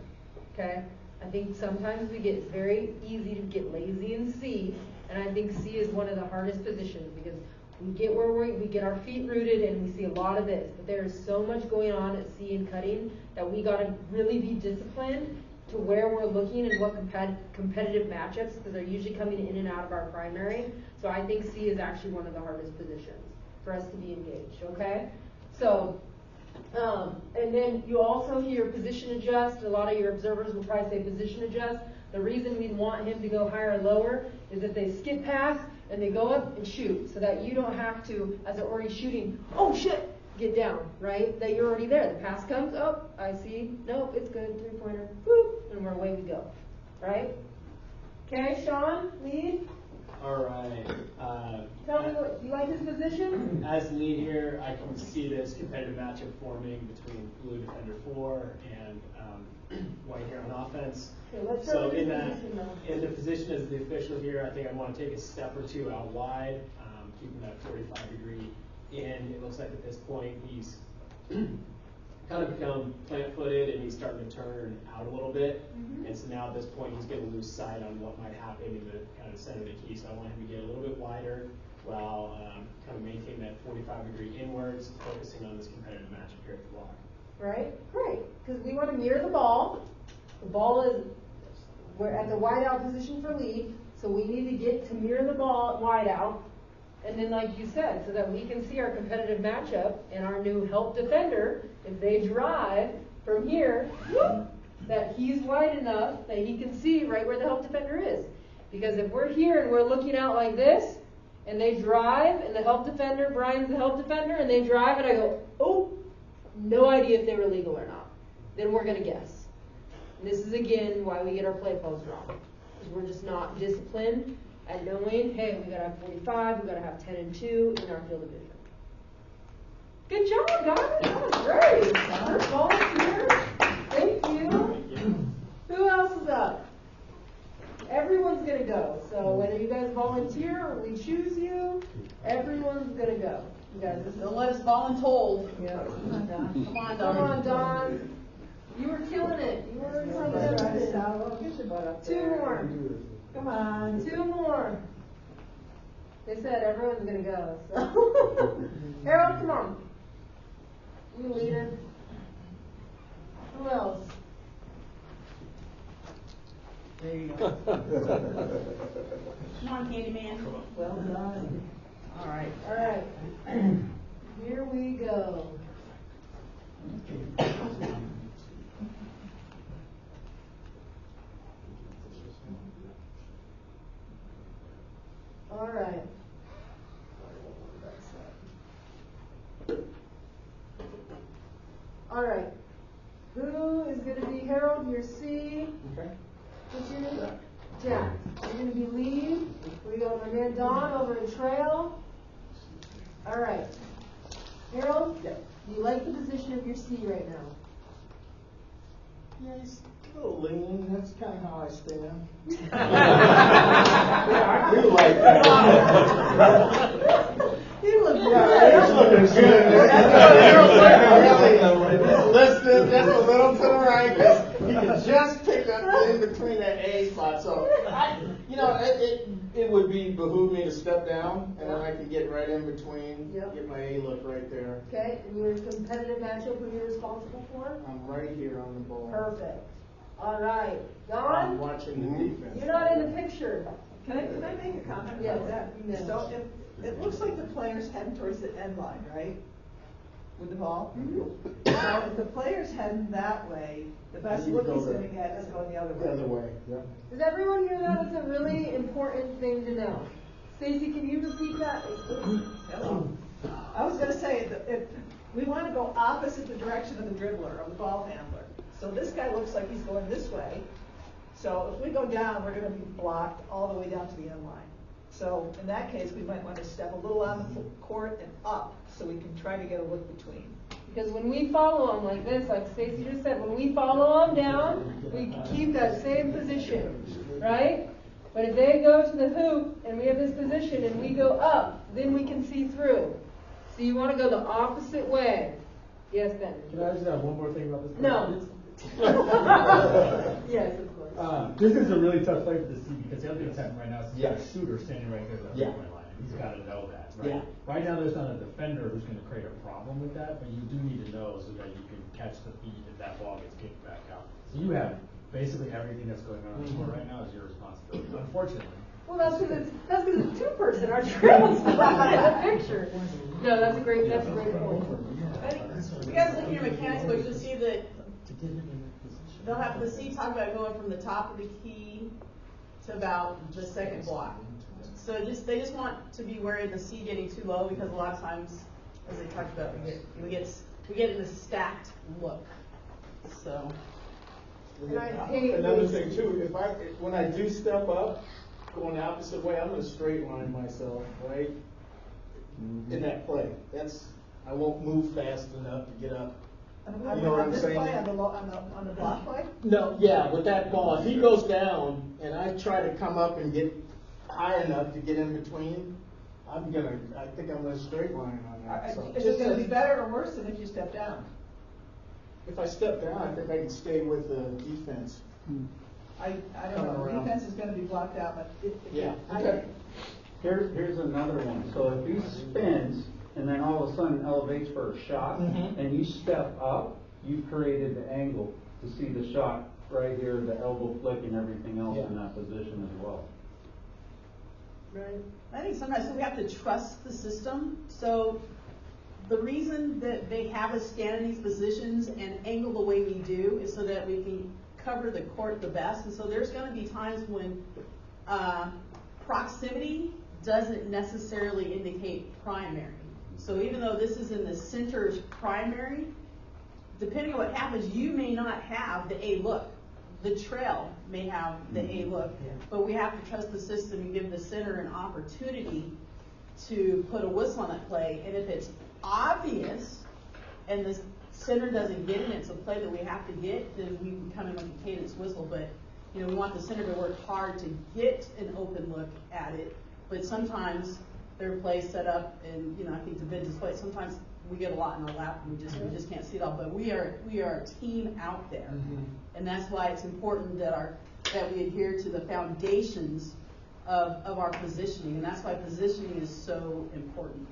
Okay? I think sometimes it's very easy to get lazy in C, and I think C is one of the hardest positions because we get where we get our feet rooted and we see a lot of this. But there is so much going on at C and cutting that we got to really be disciplined to where we're looking and what competitive matchups, because they're usually coming in and out of our primary. So I think C is actually one of the hardest positions for us to be engaged, okay? So, and then you also hear position adjust. A lot of your observers will probably say position adjust. The reason we'd want him to go higher or lower is if they skip pass and they go up and shoot, so that you don't have to, as they're already shooting, oh shit, get down, right? That you're already there. The pass comes, oh, I see, nope, it's good, 3-pointer, whoop, and away we go, right? Okay, Sean, lead. All right. Tell me what, you like his position? As lead here, I can see this competitive matchup forming between blue defender 4 and white here on offense. Okay, let's So start with in your that, position in the position as the official here, I think I want to take a step or two out wide, keeping that 45-degree in. It looks like at this point he's kind of become plant-footed and he's starting to turn out a little bit. Mm-hmm. And so now at this point he's going to lose sight on what might happen in the kind of center of the key. So I want him to get a little bit wider while kind of maintain that 45-degree inwards, focusing on this competitive matchup here at the block. Right, great, because we want to mirror the ball. The ball is, we're at the wide out position for lead, so we need to get to mirror the ball wide out. And then like you said, so that we can see our competitive matchup and our new help defender, if they drive from here, whoop, that he's wide enough that he can see right where the help defender is. Because if we're here and we're looking out like this, and they drive, and the help defender, Brian's the help defender, and they drive, and I go, oh, no idea if they were legal or not. Then we're going to guess. And this is, again, why we get our play calls wrong. Because we're just not disciplined at knowing, hey, we got to have 45, we got to have 10 and 2 in our field division. Good job, guys. That was great. First volunteer. Thank you. Who else is up? Everyone's going to go. So whether you guys volunteer or we choose you, everyone's going to go. You guys, Don't let us voluntold. Yeah. Come on, Don. Come on, Don. You were killing it. You were Two more. Come on, 2 more. They said everyone's gonna go, so. Harold, come on. You leader. Who else? There you go. Come on, Candyman. Well done. All right. All right. Here we go. All right. All right. Who is going to be Harold, your C? Okay. What's your name? Jack. You're going to be lead. We got my man Don over in trail. All right. Harold, do you like the position of your C right now? Yeah, he's a little lean. That's kind of how I stand. Yeah, I do like that. You look Yeah, he's looking good. He's listening just a little to the right, because he can just pick up in between that A spot. So, it would behoove me to step down, and then I can get right in between, Yep. get my A look right there. Okay, and your competitive matchup, who you're responsible for? I'm right here on the ball. Perfect. All right. I'm Don, watching the defense. you're not in the picture. Can I make a comment Yes, about that? you may. So it looks like the player's heading towards the end line, right? With the ball? So if the player's heading that way, the best You look go he's there. gonna get is going the other way. The other way, yeah. Does everyone hear that? It's a really important thing to know. Stacy, can you repeat that? Hello. I was gonna say, if we wanna go opposite the direction of the dribbler, of the ball handler. So this guy looks like he's going this way. So if we go down, we're gonna be blocked all the way down to the end line. So in that case, we might want to step a little on the court and up, so we can try to get a look between. Because when we follow them like this, like Stacy just said, when we follow them down, we can keep that same position, right? But if they go to the hoop and we have this position and we go up, then we can see through. So you want to go the opposite way. Yes, Ben? Can I just have one more thing about this? No. Yes, of course. This is a really tough play for the C because the other thing that's happening right now is he's got a Yes. shooter standing right there at the Yeah. point line. And he's got to know that, right? Yeah. Right now, there's not a defender who's going to create a problem with that, but you do need to know so that you can catch the feed if that ball gets kicked back out. So you have basically everything that's going on the court right now is your responsibility, unfortunately. Well, that's because it's two-person. Our trail's not in the picture. No, that's a great point. I think you guys look at your mechanics book, you'll see that they'll have the C talk about going from the top of the key to about the second block. So they just want to be wary of the C getting too low, because a lot of times, as they talked about, we get in a stacked look. So. And I hate Another these- thing too, when I do step up, going the opposite way, I'm gonna straight line myself, right? In that play. I won't move fast enough to get up. You know what I'm This saying? play on the block play? No, yeah, with that ball, if he goes down and I try to come up and get high enough to get in between, I think I'm gonna straight line on that. So Is it gonna be better or worse than if you step down? if I step down, I think I can stay with the defense. I don't know, Coming around. defense is gonna be blocked out, but Yeah, I- okay. Here's another one. So if he spins and then all of a sudden elevates for a shot, Mhm. and you step up, you've created the angle to see the shot right here, the elbow flick and everything else in that position as well. Right. I think sometimes we have to trust the system. So the reason that they have us stand in these positions and angle the way we do is so that we can cover the court the best. And so there's going to be times when proximity doesn't necessarily indicate primary. So even though this is in the center's primary, depending on what happens, you may not have the A look. The trail may have the A look, but we have to trust the system and give the center an opportunity to put a whistle on that play. And if it's obvious and the center doesn't get it, and it's a play that we have to get, then we can come in with a cadence whistle. But we want the center to work hard to get an open look at it. But sometimes there are plays set up, and I think the Vince's play, sometimes we get a lot in our lap and we just can't see it all. But we are a team out there, and that's why it's important that we adhere to the foundations of our positioning, and that's why positioning is so important.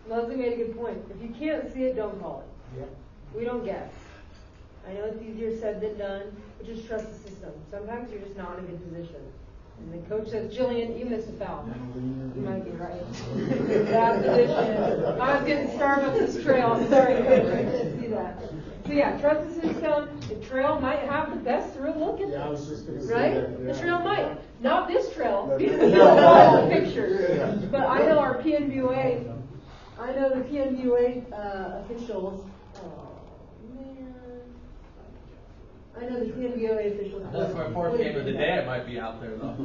Leslie made a good point. If you can't see it, don't call it. Yep. We don't guess. I know it's easier said than done, but just trust the system. Sometimes you're just not in a good position. And the coach says, Jillian, you missed a foul. You might be right. Bad position. I was getting Starbucks trail. I'm sorry, I couldn't see that. So yeah, trust the city stone. The trail might have the best through look at this. Yeah, I was just gonna say right? that, yeah. The trail might. Not this trail, No, because no. you don't know the picture. Yeah. But I know our PNBOA, I know the PNBOA officials. Oh man. I know the PNBOA officials. That's my fourth game of the day. I might be out there though.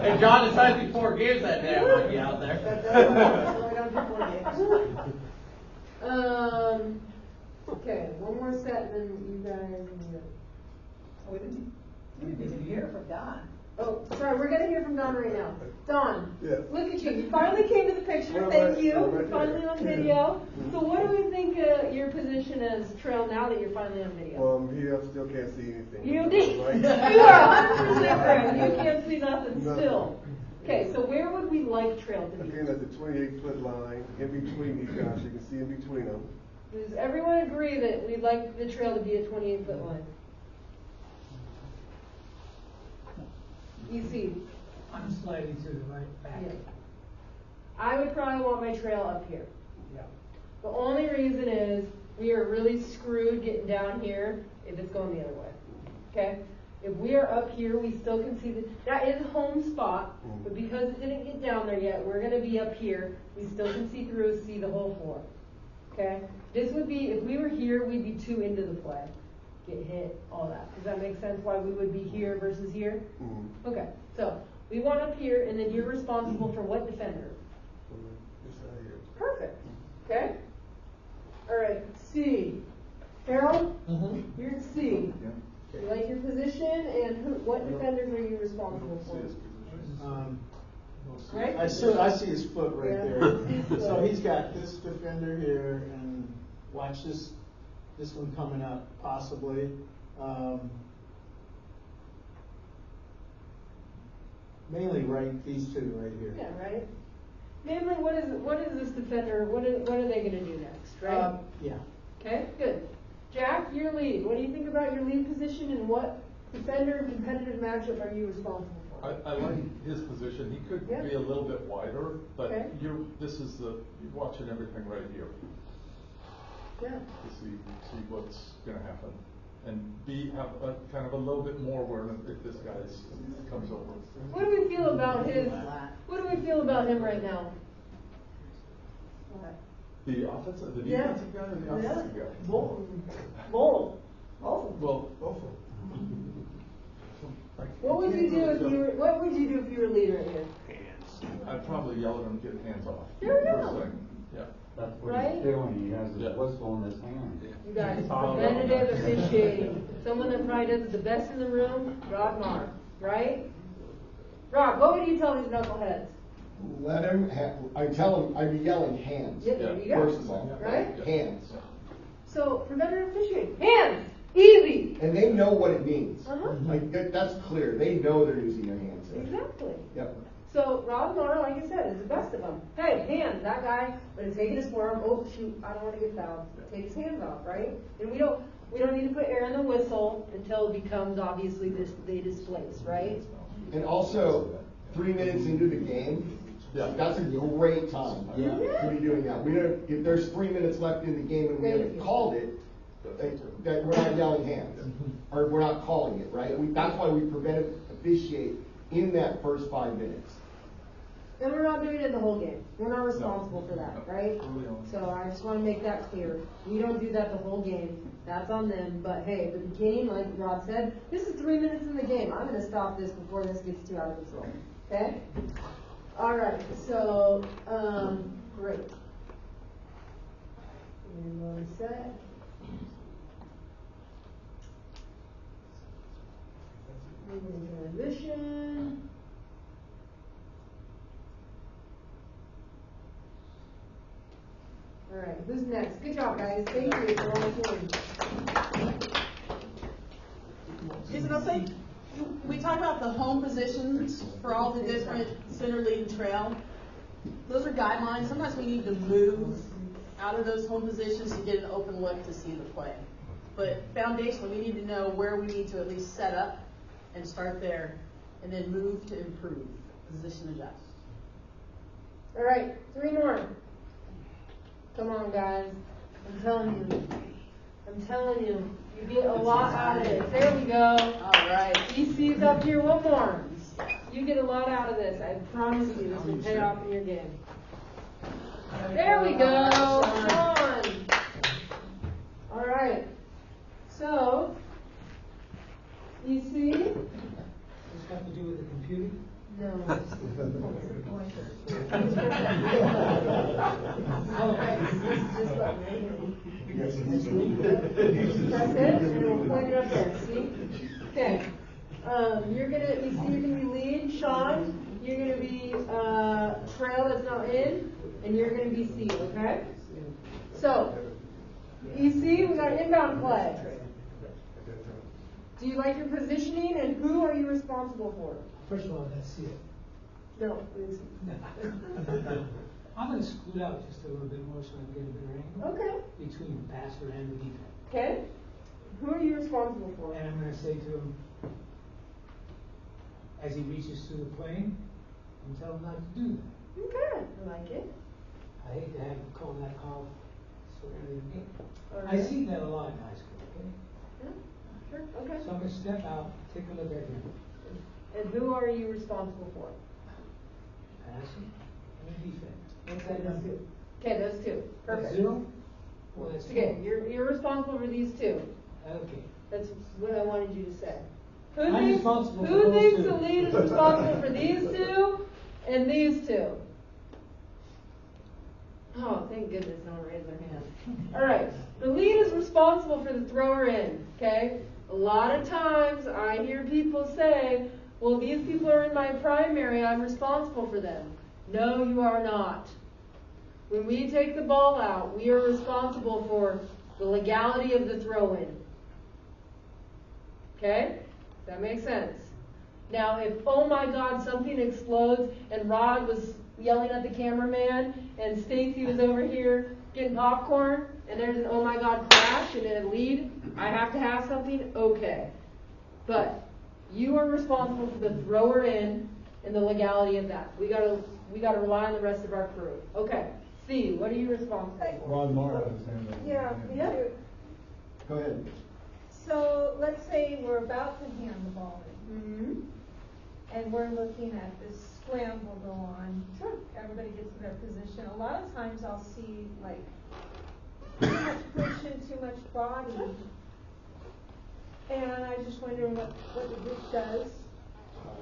If John decides to do 4 games that day, I might be out there. That's why I don't do 4 games. Okay, one more set, and then you guys. We didn't hear from Don. Oh, sorry, we're gonna hear from Don right now. Don, Yes. look at you. You finally came to the picture. Well, Thank right, you. right You're here. finally on video. So, what do we think your position as trail now that you're finally on video? Well, I'm here, I still can't see anything. You Right? you are 100% correct. You can't see nothing Nothing. still. Okay, so where would we like trail to be? Again, at the 28-foot line, in between these guys, you can see in between them. Does everyone agree that we'd like the trail to be a 28-foot line? EC. I'm sliding to the right back. Yeah. I would probably want my trail up here. Yeah. The only reason is we are really screwed getting down here if it's going the other way. Okay? If we are up here, we still can see that is a home spot, but because it didn't get down there yet, we're going to be up here. We still can see through and see the whole floor. Okay? This would be, if we were here, we'd be too into the play. Get hit, all that. Does that make sense why we would be here versus here? Mm-hmm. Okay, so we want up here, and then you're responsible for what defender? This side here. Perfect. Okay? All right, C. Harold? You're in C. You like your position, and what defenders are you responsible for? Right? I see his foot right Yeah. there. So he's got this defender here, and watch this one coming up possibly. Mainly these two right here. Yeah, right? Mainly, what is this defender, what are they gonna do next, right? Yeah. Okay, good. Jack, your lead. What do you think about your lead position, and what defender and competitive matchup are you responsible for? I like his position. He could Yeah. be a little bit wider, but Okay. you're watching everything right here Yeah. to see what's gonna happen. And have a kind of a little bit more awareness if this guy comes over. What do we feel about him right now? The offensive, the Yeah. defensive guy or the offensive guy? Both. Well, both of them. What would you do if you were leader right here? I'd probably yell at him to get hands off. There we go. First thing. Yeah. That's what Right? he's doing, he has his Yeah. whistle in his hand. You guys, preventative officiating. Someone that probably does it the best in the room, Rod Marr, right? Rod, what would you tell these knuckleheads? Let him I tell him, I'd be yelling hands. Yeah, there you go. First of all. Right? Hands. So, preventative officiating. Hands! Easy! And they know what it means. Uh-huh. Like, that's clear. They know they're using their hands there. Exactly. Yep. So, Rod Marr, like I said, is the best of them. Hey, hands, that guy, when he's taking his forearm, oh shoot, I don't want to get fouled. Take his hands off, right? And we don't need to put air in the whistle until it becomes obviously they displace, right? And also, 3 minutes into the game, that's a great time to be doing that. If there's 3 minutes left in the game and we haven't called it, that we're not yelling hands, or we're not calling it, right? That's why we preventive officiate in that first 5 minutes. And we're not doing it the whole game. We're not responsible for that, right? So I just want to make that clear. We don't do that the whole game. That's on them. But hey, at the beginning, like Rod said, this is 3 minutes in the game. I'm going to stop this before this gets too out of control. Okay? All right. So, great. And one set. Transition. All right, who's next? Good job, guys. Thank you for all the doing. Jason, I'll say, we talked about the home positions for all the different center, lead, and trail. Those are guidelines. Sometimes we need to move out of those home positions to get an open look to see the play. But foundationally, we need to know where we need to at least set up and start there, and then move to improve, position adjust. All right, 3 more. Come on, guys. I'm telling you. I'm telling you, you get a lot out of it. There we go. All right. EC's up here. One more. You get a lot out of this. I promise you, this will pay off in your game. There we go. Sean. All right. So, EC. Does this have to do with the computer? No. Yes. That's it, and we'll point it up there, see? Okay. You're gonna be lead, Sean, you're gonna be, trail that's not in, and you're gonna be C, okay? So, EC, we got inbound play. Do you like your positioning, and who are you responsible for? First of all, that's it. No, please. I'm gonna scoot out just a little bit more so I can get a better angle. Okay. Between the passer and the defense. Okay. Who are you responsible for? And I'm gonna say to him, as he reaches through the plane, I'm telling him not to do that. Okay, I like it. I hate to have to call that call so early in the game. All I right. see that a lot in high school, okay? Yeah, sure, okay. So I'm gonna step out, take a look at him. And who are you responsible for? Passing and the defense. What's that number? Okay, those two. Perfect. Zero? Well, that's Okay, you're responsible for these two. Okay. That's what I wanted you to say. I'm responsible for Who those thinks two. the lead is responsible for these two and these two? Oh, thank goodness no one raised their hand. All right, the lead is responsible for the thrower in, okay? A lot of times I hear people say, well, these people are in my primary, I'm responsible for them. No, you are not. When we take the ball out, we are responsible for the legality of the throw-in. Okay? That makes sense. Now, if, oh my God, something explodes and Rod was yelling at the cameraman and Stacy was over here getting popcorn and there's an oh my God crash and a lead, I have to have something, okay. But you are responsible for the thrower in and the legality of that. We gotta rely on the rest of our crew. Okay. C, what are you responsible for? Ron Mara has his hand up. Yeah, me too. Go ahead. So let's say we're about to hand the ball in. Mm-hmm. And we're looking at this scramble go on. Sure. Everybody gets in their position. A lot of times I'll see like too much pushing, too much body. And I just wonder what this does.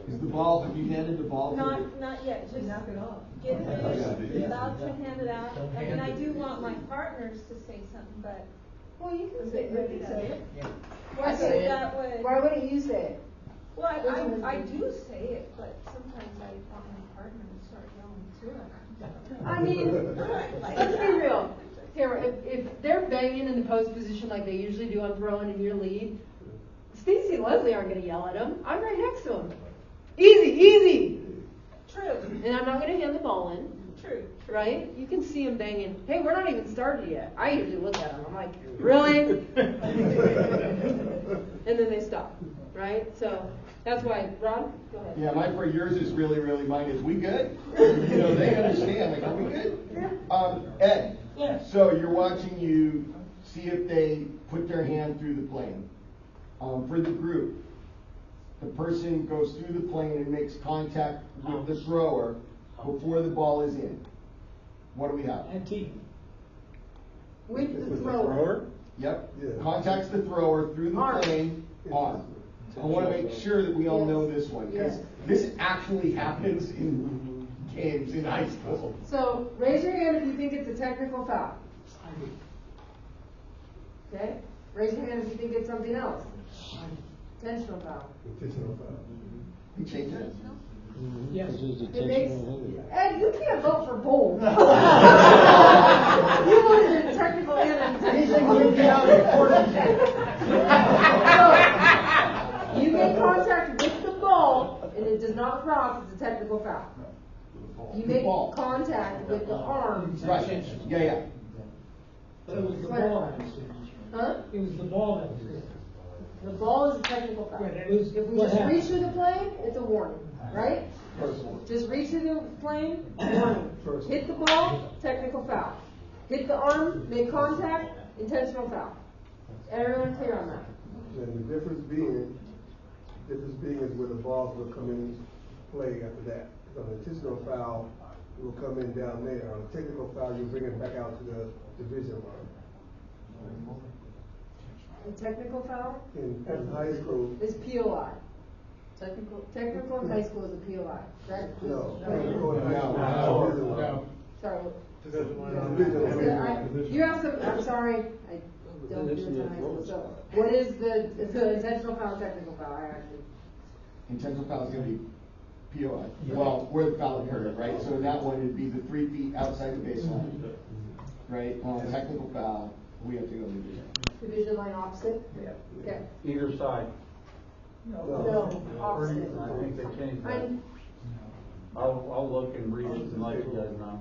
Is the ball, have you handed the ball to her? Not yet, just knock it off. Get it, about to hand it out. I mean, I do want my partners to say something, but. Well, you can say it. Yeah. Why say that would? Why wouldn't you say it? Well, I do say it, but sometimes I want my partner to start yelling too. I mean, let's be real. Tara, if they're banging in the post position like they usually do on throwing in your lead, Stacey and Leslie aren't going to yell at them. I'm right next to them. Easy, easy. True. And I'm not going to hand the ball in. True. Right? You can see them banging. Hey, we're not even started yet. I usually look at them. I'm like, really? And then they stop. Right? So that's why, Ron, go ahead. Yeah, mine for yours is really, really mine is we good? You know, they understand, like, are we good? Ed, Yes. so you're watching you see if they put their hand through the plane. For the group, the person goes through the plane and makes contact with the thrower before the ball is in. What do we have? And T. With the thrower. Yep. Yeah. Contacts the thrower through the Arm. plane, arm. I want to make sure that we all know this one, because this actually happens in games in high school. So raise your hand if you think it's a technical foul. Okay? Raise your hand if you think it's something else. Intentional foul. Intentional foul. You change it? Yes. It makes, Ed, you can't vote for both. You voted in technical and intentional. So, you make contact with the ball and it does not cross, it's a technical foul. You make contact with the arm. Right, yeah. But it was the ball. Huh? It was the ball that was good. The ball is a technical foul. Yeah, that was If we what just happened. reach through the plane, it's a warning, right? Just reach through the plane, warning. Hit the ball, technical foul. Hit the arm, make contact, intentional foul. Everyone clear on that? And the difference being is where the balls will come in play after that. So the intentional foul will come in down there. On a technical foul, you bring it back out to the division line. The technical foul? In high school. Is POI. Technical in high school is a POI, correct? No. No. Sorry. You have some, I'm sorry, I don't do it in high school, so what is the intentional foul, technical foul, I actually. Intentional foul is gonna be POI, well, where the foul occurred, right? So that one would be the 3 feet outside the baseline, right? On technical foul, we have to go to the Division line opposite? Yeah. Okay. Either side. No, opposite. I think they changed that. I'll look and read it and let you guys know.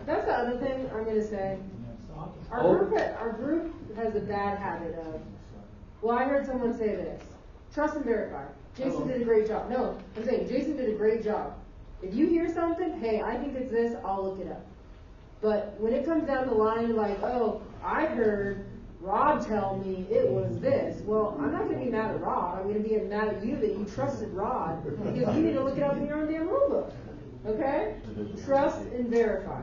That's the other thing I'm gonna say. Our group has a bad habit of, well, I heard someone say this, trust and verify. Jason did a great job. No, I'm saying Jason did a great job. If you hear something, hey, I think it's this, I'll look it up. But when it comes down the line like, oh, I heard Rob tell me it was this. Well, I'm not going to be mad at Rod. I'm going to be mad at you that you trusted Rod because you need to look it up in your own damn rule book. Okay? Trust and verify.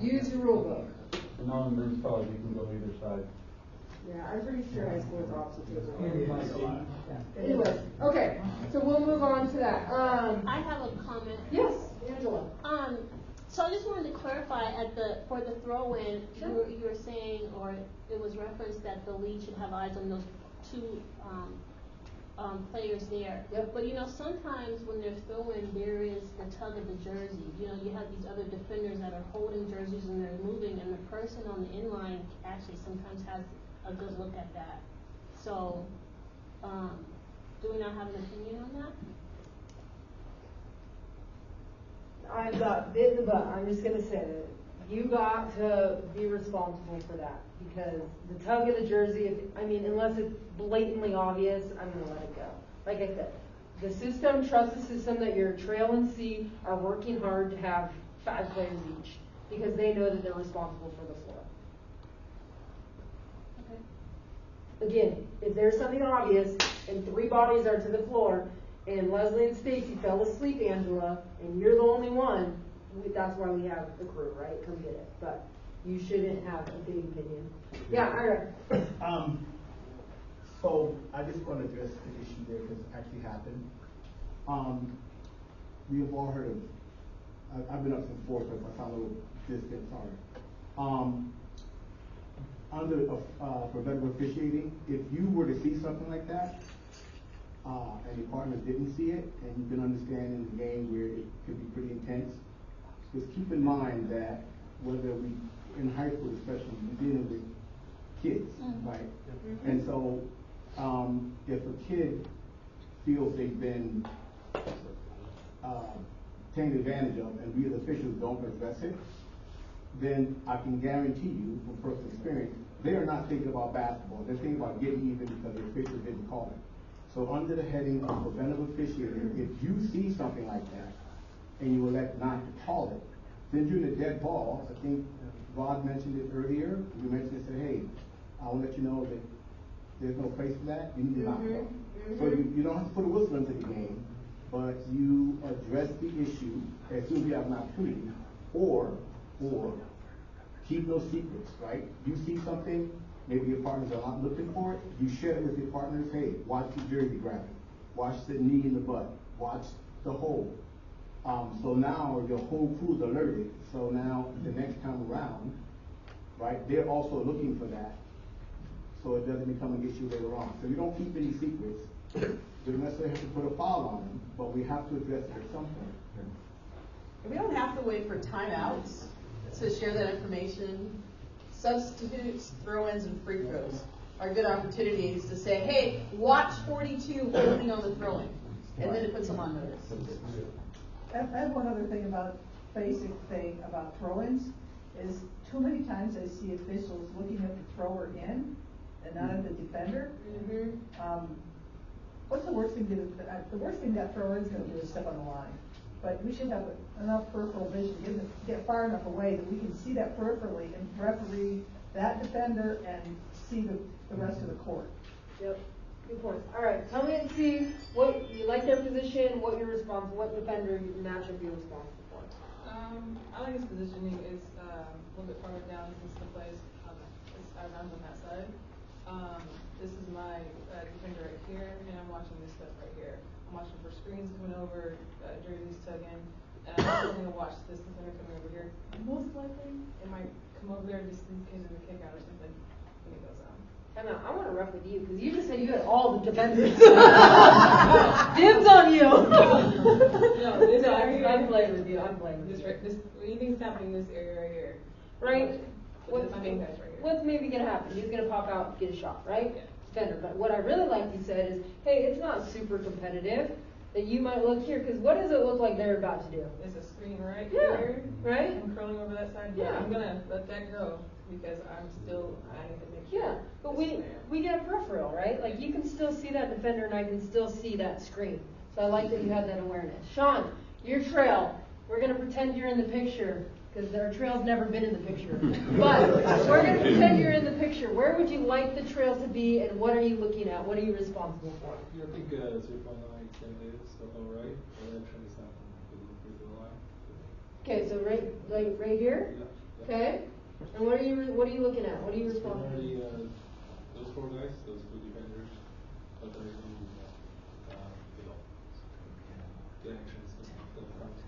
Use your rule book. No, in men's college, you can go either side. Yeah, I'm pretty sure high school is opposite too. Anyway, okay, so we'll move on to that. I have a comment. Yes, Angela. So I just wanted to clarify for the throw-in, you were saying, or it was referenced that the league should have eyes on those two players there. Yep. But sometimes when there's throw-in, there is the tug of the jersey. You have these other defenders that are holding jerseys and they're moving, and the person on the inline actually sometimes has a good look at that. So, do we not have an opinion on that? I've got bit in the butt. I'm just gonna say that you got to be responsible for that because the tug of the jersey. Unless it's blatantly obvious, I'm gonna let it go. Like I said, the system, trust the system that your trail and C are working hard to have 5 players each because they know that they're responsible for the floor. Again, if there's something obvious and 3 bodies are to the floor and Leslie and Stacy fell asleep, Angela, and you're the only one, that's why we have the crew, right? Come get it. But you shouldn't have a big opinion. Yeah, all right. So I just want to address the issue there because it actually happened. We have all heard of, I've been up since 4, so if I sound a little distant, sorry. For better officiating, if you were to see something like that, and your partner didn't see it, and you can understand in the game where it could be pretty intense, just keep in mind that whether in high school especially, you're dealing with kids, right? Mm-hmm. And so, if a kid feels they've been taken advantage of, and we as officials don't address it, then I can guarantee you from personal experience, they are not thinking about basketball. They're thinking about getting even because the official didn't call it. So under the heading of preventive officiating, if you see something like that and you elect not to call it, then you're in a dead ball. I think Rod mentioned it earlier. You mentioned it, said, hey, I'll let you know that there's no place for that. You need to not go. So you don't have to put a whistle into the game, but you address the issue as soon as you have an opportunity, or keep no secrets, right? You see something, maybe your partners are not looking for it, you share it with your partners, hey, watch the jersey grabbing, watch the knee in the butt, watch the hole. So now your whole crew's alerted, so now the next time around, right, they're also looking for that, so it doesn't become an issue later on. So you don't keep any secrets. We don't necessarily have to put a foul on them, but we have to address it at some point. We don't have to wait for timeouts to share that information. Substitutes, throw-ins, and free throws are good opportunities to say, hey, watch 42 holding on the throw-in, and then it puts them on notice. I have one other thing basic thing about throw-ins, is too many times I see officials looking at the thrower in and not at the defender. What's the worst thing the worst thing that thrower is going to do is step on the line. But we should have enough peripheral vision to get far enough away that we can see that peripherally and referee that defender and see the rest of the court. Yep, good point. All right, tell me and see what you like their position, what you're responsible, what defender matchup you're responsible for. I like his positioning. It's a little bit farther down since the plays around on that side. This is my defender right here, and I'm watching this stuff right here. I'm watching for screens coming over, jerseys tugging, and I'm going to watch this defender coming over here. Most likely, it might come over there just in case of a kick out or something when it goes on. Emma, I want to rep with you because you just said you had all the defenders. Dibs on you. No, this No, area. I'm playing with you. I'm playing with This you. right, this anything's happening in this area right here. Right? What's my main guys right here? What's maybe going to happen? He's going to pop out, get a shot, right? Yeah. Defender. But what I really like you said is, hey, it's not super competitive. That you might look here because what does it look like they're about to do? It's a screen right Yeah, here. right? I'm curling over that side. Yeah. I'm gonna let that go because I need to make sure. Yeah, but we get a peripheral, right? Like you can still see that defender and I can still see that screen. So I like that you had that awareness. Sean, your trail. We're gonna pretend you're in the picture because our trail's never been in the picture. But we're gonna pretend you're in the picture. Where would you like the trail to be and what are you looking at? What are you responsible for? Yeah, I think 3.9 extended stuff alright. Direction is not with the line. Okay, so right here? Yeah. Okay. And what are you looking at? What are you responsible for? Primarily, those 4 guys, those 2 defenders, but there is no, the actions the front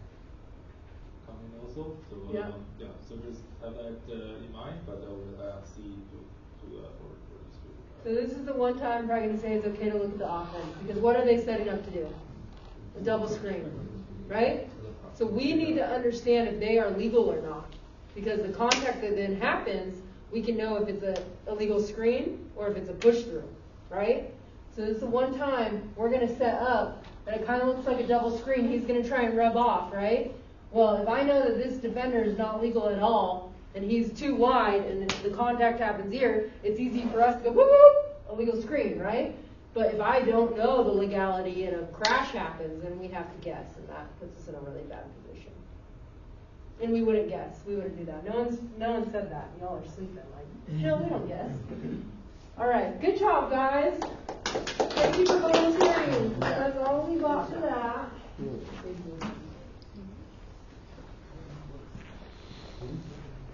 coming also. So Yeah. So just have that in mind, but I will see to for this week. So this is the one time I'm probably going to say it's okay to look at the offense because what are they setting up to do? A double screen, right? So we need to understand if they are legal or not because the contact that then happens, we can know if it's a illegal screen or if it's a push through, right? So this is the one time we're going to set up that it kind of looks like a double screen. He's going to try and rub off, right? Well, if I know that this defender is not legal at all, and he's too wide, and the contact happens here, it's easy for us to go, whoop, whoop, illegal screen, right? But if I don't know the legality and a crash happens, then we have to guess, and that puts us in a really bad position. And we wouldn't guess. We wouldn't do that. No one said that. Y'all are sleeping. Like, no, we don't guess. All right. Good job, guys. Thank you for volunteering. That's all we got for that.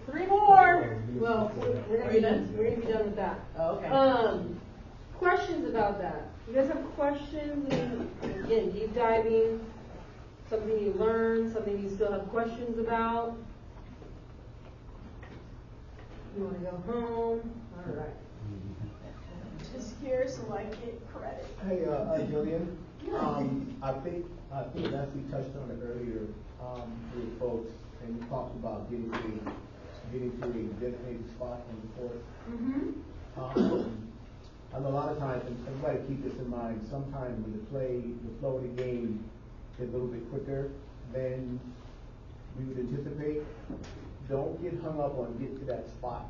Three more. Well, we're gonna be done with that. Oh, okay. Questions about that? You guys have questions? Again, deep diving, something you learned, something you still have questions about. You want to go home? All right. Just here so I get credit. Hey, Jillian. I think Leslie touched on it earlier with folks, and you talked about getting to a designated spot on the court. Mm-hmm. And a lot of times, and everybody keep this in mind, sometimes when the flow of the game is a little bit quicker than we would anticipate, don't get hung up on getting to that spot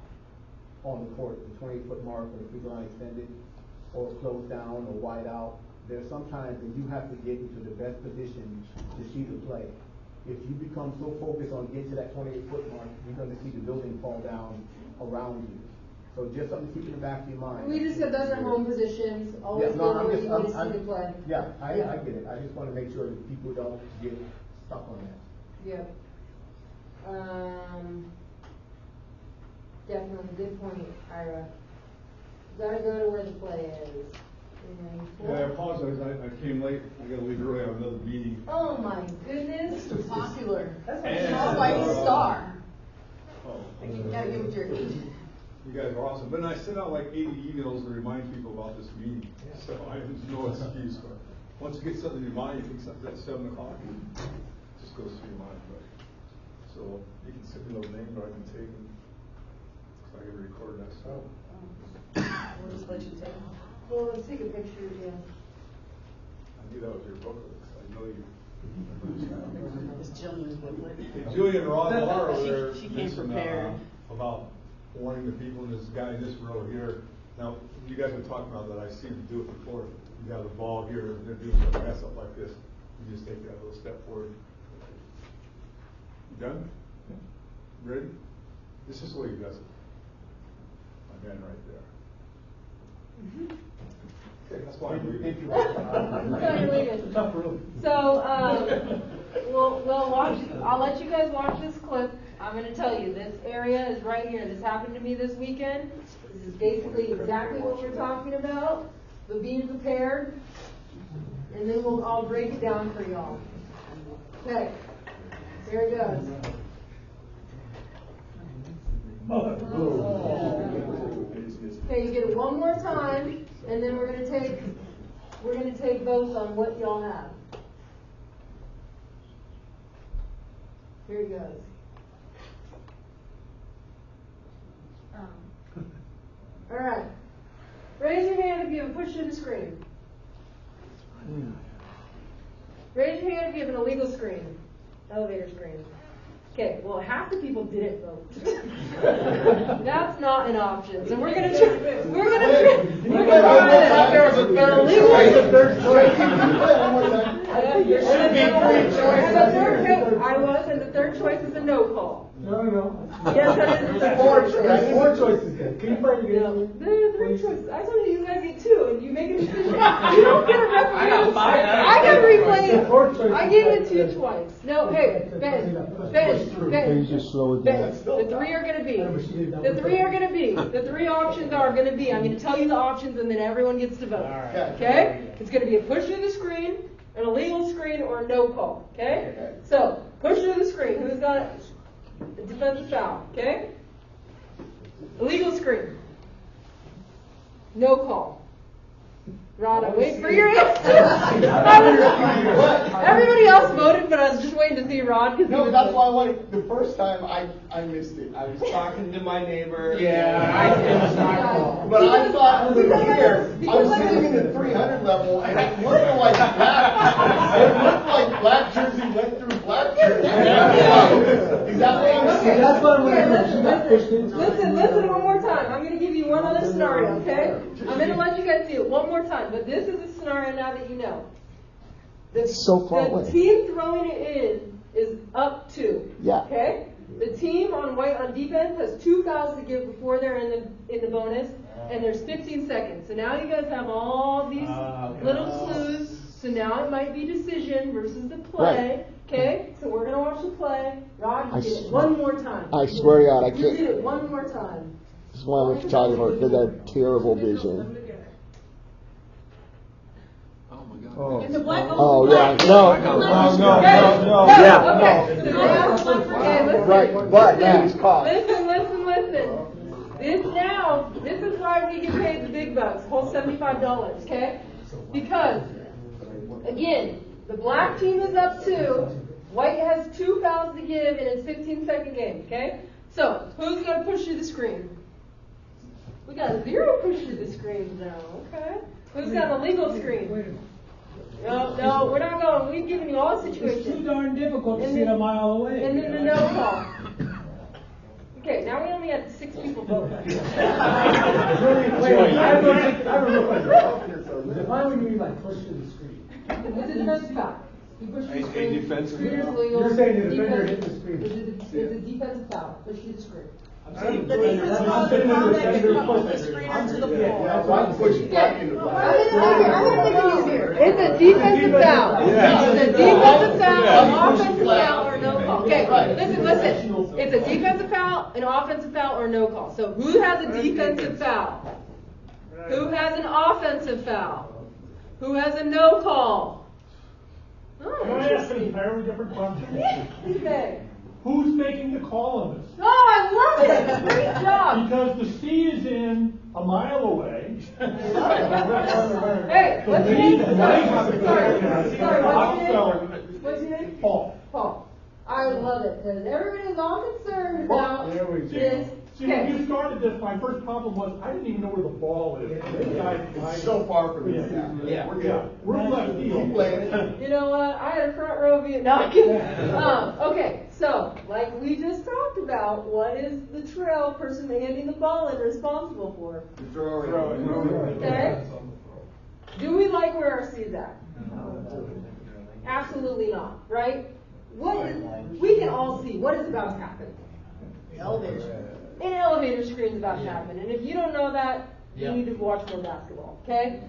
on the court, the 28-foot mark or the free throw line extended, or close down or wide out. There's sometimes that you have to get into the best position to see the play. If you become so focused on getting to that 28-foot mark, you're going to see the building fall down around you. So just something to keep in the back of your mind. We just said those are home positions. Always go where you want to see the play. Yeah, I get it. I just want to make sure that people don't get stuck on that. Yeah. Definitely good point, Ira. Gotta go to where the play is. Yeah, I apologize, I came late, I gotta leave early on another meeting. Oh my goodness. Popular. That's what And, you call by a star. You gotta give it your You guys are awesome, but I sent out like 80 emails to remind people about this meeting, so I have no excuse for it. Once you get something in your mind, you think something at 7 o'clock, it just goes through your mind, right? So you can send me those names, or I can take them, so I can record that stuff. We'll just let you take them. Well, let's take a picture, yeah. I knew that was your booklet, I know you. It's Jillian's booklet. Hey, Julian Ross over there. She came mentioned, prepared. About warning the people, and this guy in this row here. Now, you guys have talked about that, I've seen them do it before. You got the ball here, and they're doing their pass up like this. You just take that little step forward. You done? Ready? This is the way he does it. My man right there. Okay, that's why I'm leaving. No, you're leaving. Tough room. So, we'll watch, I'll let you guys watch this clip. I'm gonna tell you, this area is right here. This happened to me this weekend. This is basically exactly what we're talking about, but being prepared, and then I'll break it down for y'all. Okay, here it goes. Okay, you get it one more time, and then we're gonna take votes on what y'all have. Here it goes. All right. Raise your hand if you have a push to the screen. Raise your hand if you have an illegal screen, elevator screen. Okay, well, half the people didn't vote. That's not an option. So we're gonna try this. There was a third choice. And the third choice is a no call. No. Yes, that is the Four third choices. choice. Four choices then. Can you play the game? There are three choices. I told you guys get two, and you make a decision. You don't get a referee. I got five. I got to replay it. Four choices. I gave it to you twice. No, hey, Ben. Can you just slow it down? The three are going to be. The three options are going to be. I'm going to tell you the options, and then everyone gets to vote. Okay? It's going to be a push to the screen, an illegal screen, or a no call. Okay? So, push to the screen. Who's got a defensive foul? Okay? Illegal screen. No call. Rod, wait for your answer. Everybody else voted, but I was just waiting to see Rod. No, that's why I wanted, the first time I missed it. I was talking to my neighbor. It was not called. But I thought over here, I was sitting in the 300 level, and it looked like black jersey went through black jersey. Is that what I'm saying? That's what I'm saying. Listen one more time. I'm going to give you one other scenario, okay? I'm going to let you guys see it one more time, but this is a scenario now that you know. The team throwing it in is up 2. Yeah. Okay? The team on defense has 2 fouls to give before they're in the bonus, and there's 15 seconds. So now you guys have all these little clues. So now it might be decision versus the play. Right. Okay? So we're gonna watch the play. Rod, you did it one more time. I swear to God, I You can't. did it one more time. This is why I'm photographer, because I have terrible vision. Is the black Oh, yeah. No. Yeah. Okay. So now, listen. Right, but now he's caught. Listen. This is why we get paid the big bucks, whole $75, okay? Because, again, the black team is up 2, white has 2 fouls to give in its 15-second game, okay? So, who's going to push to the screen? We got 0 push to the screen now, okay? Who's got an illegal screen? No, we're not going. We've given you all situations. It's too darn difficult to see it a mile away. And then the no call. Okay, now we only had 6 people vote. Wait, I have a real question. Define what you mean by push to the screen. It's a defensive foul. You push to the screen. defensive Screen is foul? legal. You're saying the defender hit the screen. It's a defensive foul. Push to the screen. The defensive foul is the foul that you put the screener to the floor. Yeah, so I pushed black into black. It's a defensive foul. It's a defensive foul, an offensive foul, or no call. Okay, listen. It's a defensive foul, an offensive foul, or no call. So who has a defensive foul? Who has an offensive foul? Who has a no call? Oh, Can I ask an entirely different question? Okay. Who's making the call on this? Oh, I love it. Great job. Because the C is in a mile away. Hey, what's your name? Sorry, What's your name? Paul. Paul. I love it, because everybody's all concerned about There we go. this. See, when you started this, my first problem was I didn't even know where the ball is. This guy's behind So us. far from it. Yeah. We're good. We're left Keep field. playing. You know what? I had a front row view. No, I'm kidding. Okay, so, like we just talked about, what is the trail person handing the ball in responsible for? Okay? Do we like where our C's at? Absolutely not, right? We can all see what is about to happen. An elevator screen is about to happen. And if you don't know that, You need to watch more basketball, okay?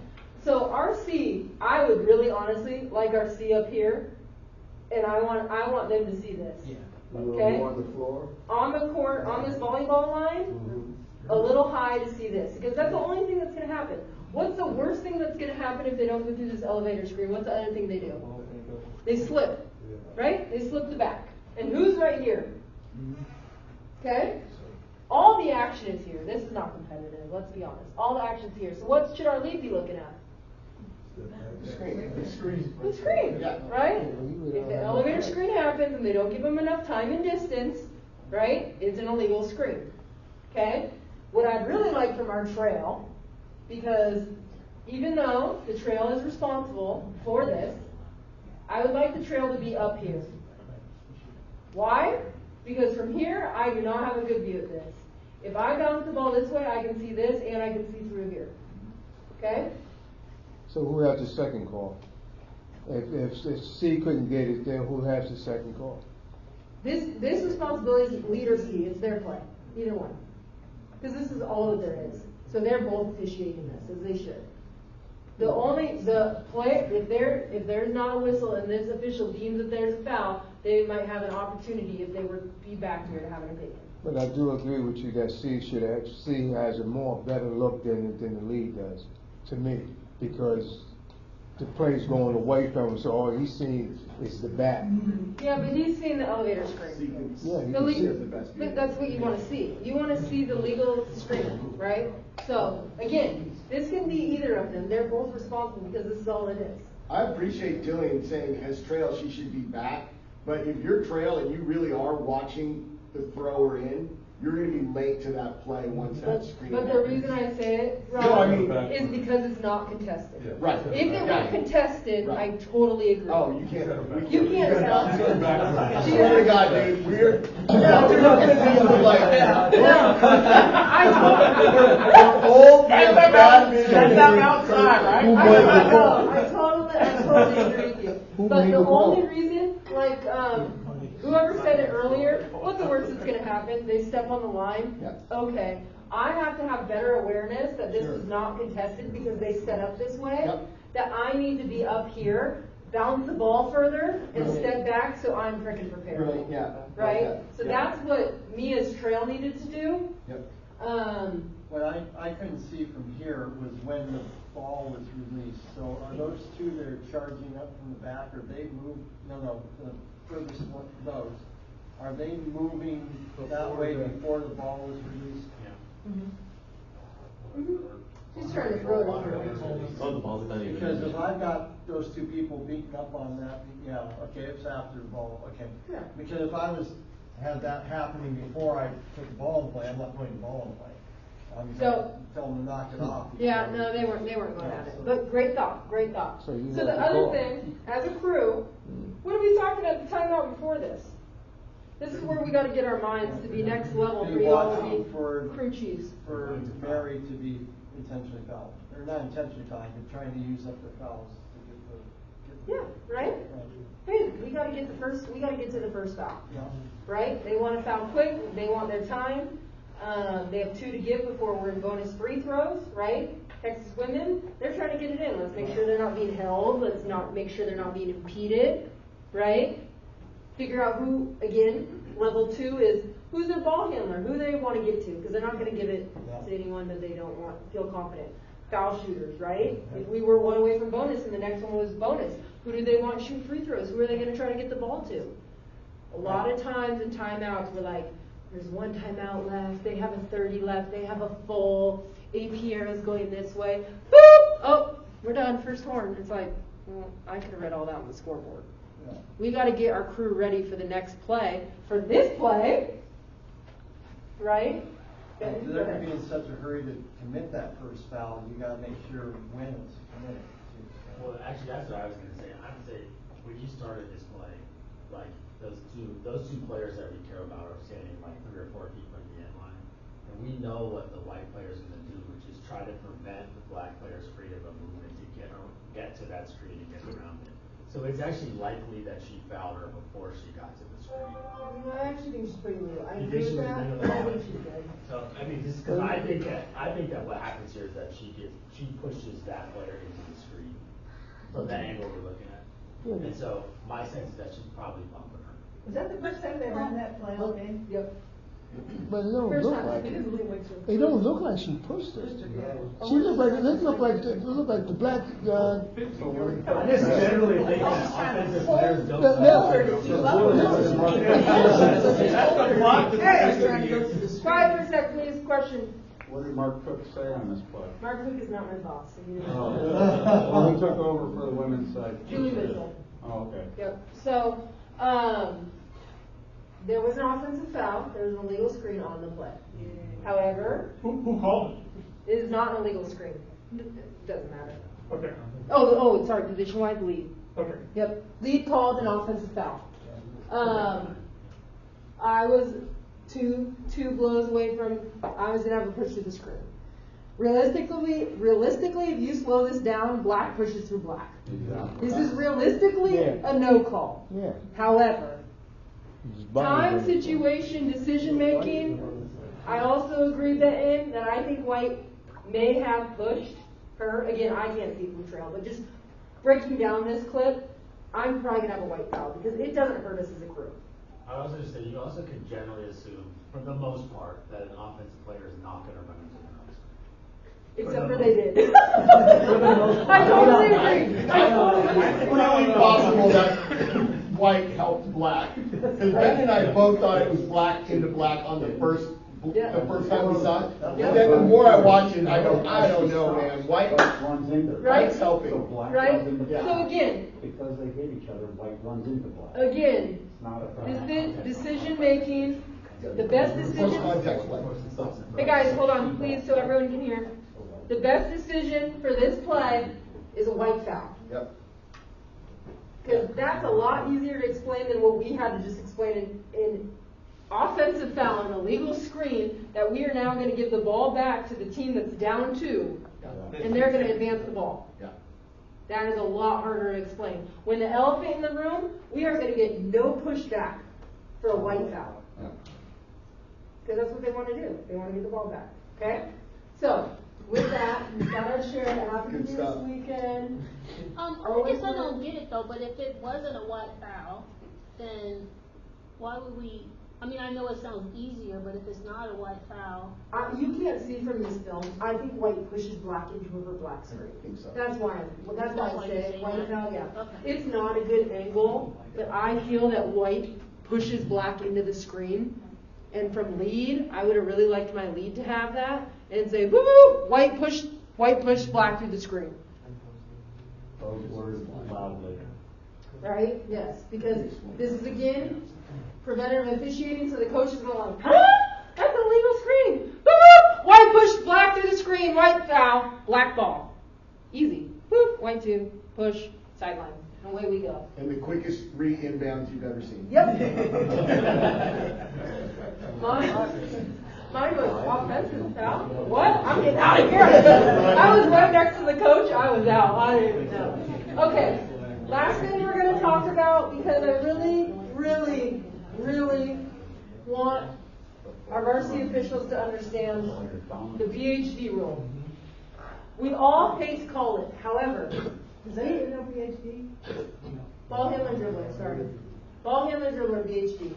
So our C, I would really honestly like our C up here, and I want them to see this. Yeah. Okay? On the floor? On the court, on this volleyball line, a little high to see this, because that's the only thing that's going to happen. What's the worst thing that's going to happen if they don't go through this elevator screen? What's the other thing they do? They slip, right? They slip the back. And who's right here? Okay? All the action is here. This is not competitive, let's be honest. All the action's here. So what should our lead be looking at? The screen. The screen, right? If the elevator screen happens and they don't give them enough time and distance, right, it's an illegal screen. Okay? What I'd really like from our trail, because even though the trail is responsible for this, I would like the trail to be up here. Why? Because from here, I do not have a good view of this. If I bounce the ball this way, I can see this and I can see through here. Okay? So who has the second call? If C couldn't get it, then who has the second call? This responsibility is leader C. It's their play. Either one. Because this is all that there is. So they're both officiating this, as they should. The play, if there's not a whistle and this official deems that there's a foul, they might have an opportunity if they were to be back here to have an opinion. But I do agree with you that C has a more better look than the lead does, to me, because the play's going away from him, so all he's seeing is the back. Yeah, but he's seeing the elevator screen. Yeah, he The can le- see the best. That's what you want to see. You want to see the legal screen, right? So, again, this can be either of them. They're both responsible because this is all it is. I appreciate Dillian saying as trail she should be back, but if you're trail and you really are watching the thrower in, you're going to be late to that play once that screen But the happens. reason I say it, No, I mean- is because it's not contested. Yeah. Right. If it were Yeah. contested, Right. I totally agree. Oh, you can't. You can't tell. I swear to God, dude, we're not going to be in the light. I old and bad men. That's them outside, right? I totally agree with you. But the only reason, like, whoever said it earlier, what's the worst that's going to happen? They step on the line? Yeah. Okay. I have to have better awareness that this is not contested because they set up this way. Yep. That I need to be up here, bounce the ball further, and Right. step back so I'm freaking prepared. Right, yeah. Right? Okay. So Yeah. that's what me as trail needed to do. Yep. What I couldn't see from here was when the ball was released. So are those two that are charging up from the back, or they move, no, the furthest one, those, are they moving that way before the ball was released? He's trying to throw it over. Oh, the ball's not even. Because if I've got those two people beating up on that, yeah, okay, it's after the ball, okay. Yeah. Because if I had that happening before I took the ball in play, I'm not putting the ball in play. I'm So- tell them to knock it off. Yeah, no, they weren't going at it. But great thought, great thought. So you So have the to other call. thing, as a crew, what are we talking at the timeout before this? This is where we got to get our minds to be next level for Be y'all to watching be for crew chiefs. For Mary to be intentionally fouled, or not intentionally fouled, but trying to use up the fouls to get Yeah, right? Hey, we got to get to the first foul. Yeah. Right? They want to foul quick. They want their time. They have 2 to give before we're in bonus free throws, right? Texas women, they're trying to get it in. Let's make sure they're not being held. Let's not make sure they're not being impeded, right? Figure out who, again, level 2 is who's their ball handler, who they want to get to, because they're not going to give it to anyone that they don't feel confident. Foul shooters, right? If we were 1 away from bonus and the next one was bonus, who do they want to shoot free throws? Who are they going to try to get the ball to? A lot of times in timeouts, we're like, there's 1 timeout left, they have a 30 left, they have a full, AP arrow's going this way, boop! Oh, we're done, first horn. It's like, well, I could have read all that on the scoreboard. Yeah. We got to get our crew ready for the next play. For this play, right? If they're going to be in such a hurry to commit that first foul, you got to make sure when it's committed. Well, actually, that's what I was gonna say. I would say, when you started this play, like, those two players that we care about are standing like 3 or 4 feet from the end line. And we know what the white player's gonna do, which is try to prevent the black player's freedom of movement to get to that screen and get around it. So it's actually likely that she fouled her before she got to the screen. I actually think she's pretty legal. I You agree think with she was that, legal? but I think she's good. So, I mean, just because I think that what happens here is that she pushes that player into the screen from the angle we're looking at. And so my sense is that she's probably bumping her. Was that the first time they ran that play all game? Yep. But it don't First look time, like because it. Lee went to- It don't look like she pushed her. She looked like the black. I just generally think that offensive players don't. Quiet for a sec, please. Question. What did Mark Cook say on this play? Mark Cook is not my boss, so you Well, who took over for the women's side? Julie Mitchell. Oh, okay. Yep. So, there was an offensive foul. There was an illegal screen on the play. However, Who called it is not an illegal screen. It doesn't matter. it? Okay. Oh, sorry. Position-wide lead. Okay. Yep. Lead called an offensive foul. I was two blows away from. I was gonna have a push through the screen. Realistically, if you slow this down, black pushes through black. Exactly. This is realistically a no call. Yeah. However, time, situation, decision making, I also agreed that I think White may have pushed her. Again, I can't see from trail, but just breaking down this clip, I'm probably gonna have a White foul because it doesn't hurt us as a group. I was just say you also could generally assume, for the most part, that an offensive player is not going to run into the nose. Except for they did. I totally agree. It's really possible that white helped black. Because Ben and I both thought it was black into black on the first time we saw it. And then the more I watch it, I don't know, man. White runs into White's helping. So black Right? runs into So black. again, Because they hit each other, white runs into black. again, It's not a foul. decision making, the best Close decision. contact play. Hey guys, hold on, please, so everyone can hear. The best decision for this play is a White foul. Yep. Because that's a lot easier to explain than what we had to just explain in offensive foul and illegal screen, that we are now going to give the ball back to the team that's down 2, and they're going to advance the ball. Yeah. That is a lot harder to explain. When the elephant in the room, we are going to get no pushback for a White foul. Yeah. Because that's what they want to do. They want to get the ball back. Okay? So, with that, we got our share. Happy New Year's this weekend. I guess I don't get it though, but if it wasn't a white foul, then why would we, I mean, I know it sounds easier, but if it's not a white foul. You can't see from this film. I think White pushes black into her black screen. I think so. That's why I say White foul, yeah. Okay. It's not a good angle, but I feel that White pushes black into the screen. And from lead, I would have really liked my lead to have that and say, woo, White pushed black through the screen. Those words loudly. Right? Yes. Because this is again preventative officiating, so the coach is going like, huh? That's a legal screen. Woo! White pushed black through the screen, White foul, black ball. Easy. Woo! White 2, push, sideline. And away we go. And the quickest 3 inbounds you've ever seen. Yep. Mine was offensive foul. What? I'm getting out of here. I was right next to the coach. I was out. I didn't even know. Okay. Last thing we're going to talk about, because I really, really, really want our varsity officials to understand the PhD rule. We all face call it. However, does anyone know PhD? Ball handler dribbler, sorry. Ball handler dribbler, PhD.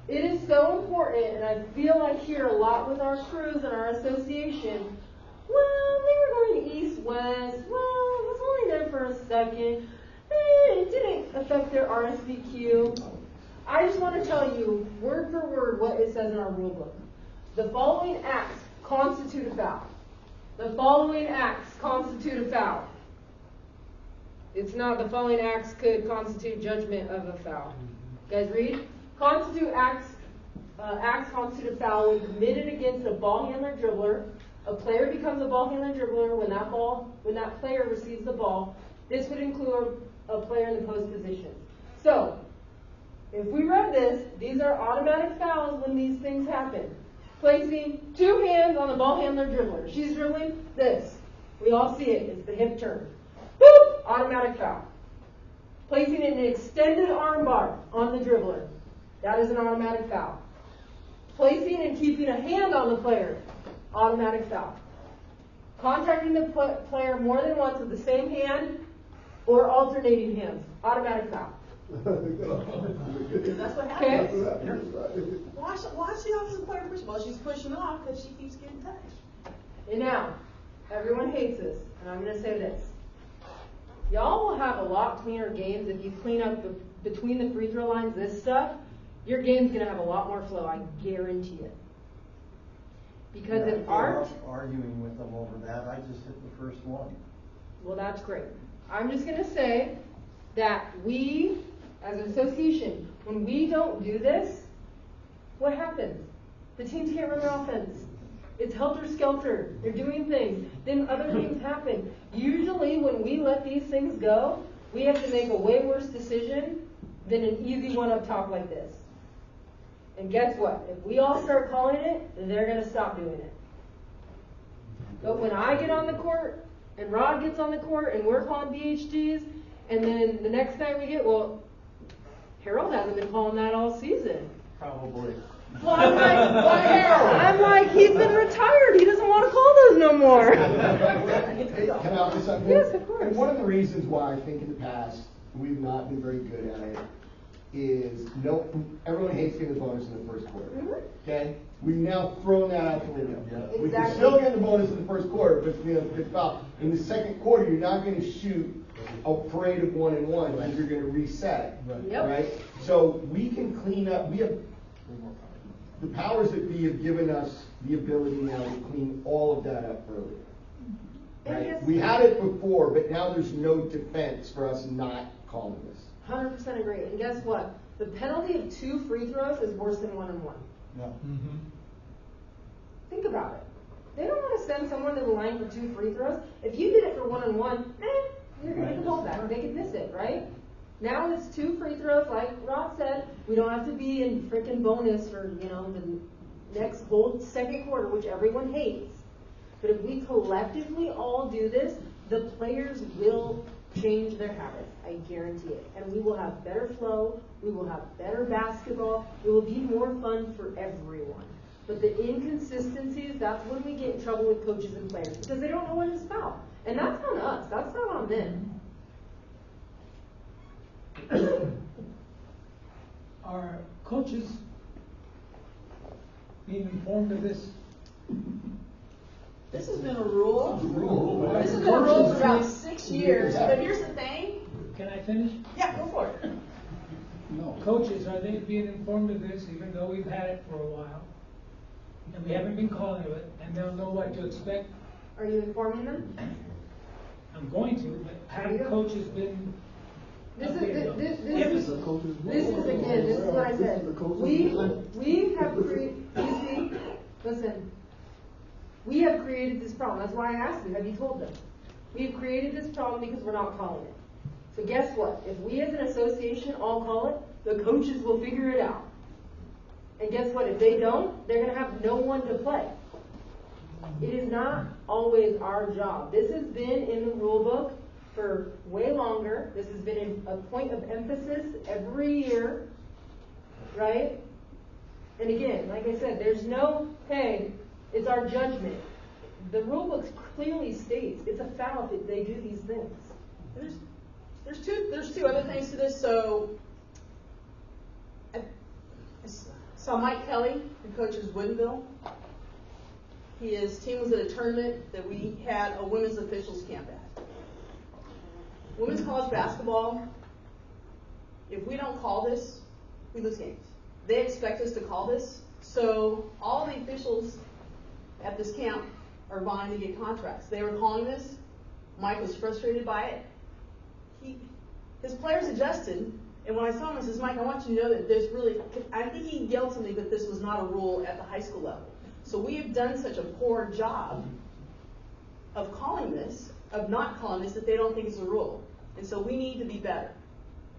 It is so important, and I feel I hear a lot with our crews and our association. Well, they were going east-west. Well, it was only there for a second. It didn't affect their RSVQ. I just want to tell you, word for word, what it says in our rule book. The following acts constitute a foul. The following acts constitute a foul. It's not the following acts could constitute judgment of a foul. Guys, read. Acts constitute a foul when committed against a ball handler dribbler. A player becomes a ball handler dribbler when that player receives the ball. This would include a player in the post position. So, if we read this, these are automatic fouls when these things happen. Placing 2 hands on the ball handler dribbler. She's dribbling this. We all see it. It's the hip turn. Boop! Automatic foul. Placing an extended arm bar on the dribbler. That is an automatic foul. Placing and keeping a hand on the player. Automatic foul. Contacting the player more than once with the same hand or alternating hands. Automatic foul. That's what Okay. happens. Watch the opposite player push. Well, she's pushing off because she keeps getting touched. And now, everyone hates this, and I'm going to say this. Y'all will have a lot cleaner games if you clean up between the free throw lines, this stuff. Your game's going to have a lot more flow, I guarantee it. Because if our... arguing with them over that, I just hit the first one. Well, that's great. I'm just going to say that we, as an association, when we don't do this, what happens? The teams can't run their offense. It's helter-skelter. They're doing things. Then other things happen. Usually when we let these things go, we have to make a way worse decision than an easy one up top like this. And guess what? If we all start calling it, they're going to stop doing it. But when I get on the court, and Rod gets on the court, and we're calling BHGs, and then the next night we get, well, Harold hasn't been calling that all season. Probably. Well, I'm like, well, Harold, I'm like, he's been retired. He doesn't want to call those no more. Can I offer something? Yes, of course. And one of the reasons why I think in the past we've not been very good at it is everyone hates getting the bonus in the first quarter. Okay? We've now thrown that out the window. Exactly. We can still get the bonus in the first quarter, but it's about in the second quarter you're not going to shoot a parade of 1-and-1 because you're going to reset. Yep. Right? So we can clean up. We have the powers that be have given us the ability now to clean all of that up earlier. Right? We had it before, but now there's no defense for us not calling this. 100% agree. And guess what? The penalty of 2 free throws is worse than 1-and-1. No. Think about it. They don't want to send someone to the line for 2 free throws. If you did it for 1-and-1, you're going to get the ball back. They could miss it, right? Now it's 2 free throws, like Rod said. We don't have to be in freaking bonus for, the next whole second quarter, which everyone hates. But if we collectively all do this, the players will change their habits. I guarantee it. And we will have better flow. We will have better basketball. It will be more fun for everyone. But the inconsistencies, that's when we get in trouble with coaches and players because they don't know when to foul. And that's on us. That's not on them. Are coaches being informed of this? This has been a rule. This has This been a rule for about 6 years. But here's the thing. Can I finish? Yeah, go for it. No. Coaches, are they being informed of this even though we've had it for a while? And we haven't been calling it, and they'll know what to expect? Are you informing them? I'm going to, but have coaches been This is updated? this is what I said. We have created. Listen. We have created this problem. That's why I asked you. Have you told them? We've created this problem because we're not calling it. So guess what? If we as an association all call it, the coaches will figure it out. And guess what? If they don't, they're going to have no one to play. It is not always our job. This has been in the rule book for way longer. This has been a point of emphasis every year, right? And again, like I said, there's no, hey, it's our judgment. The rule book clearly states it's a foul if they do these things. There's two other things to this. So I saw Mike Kelly, who coaches Woodinville. His team was at a tournament that we had a women's officials camp at. Women's college basketball, if we don't call this, we lose games. They expect us to call this. So all the officials at this camp are vying to get contracts. They were calling this. Mike was frustrated by it. His players adjusted, and when I saw him, I says, Mike, I want you to know that there's really, I think he yelled to me that this was not a rule at the high school level. So we have done such a poor job of calling this, of not calling this, that they don't think it's a rule. And so we need to be better.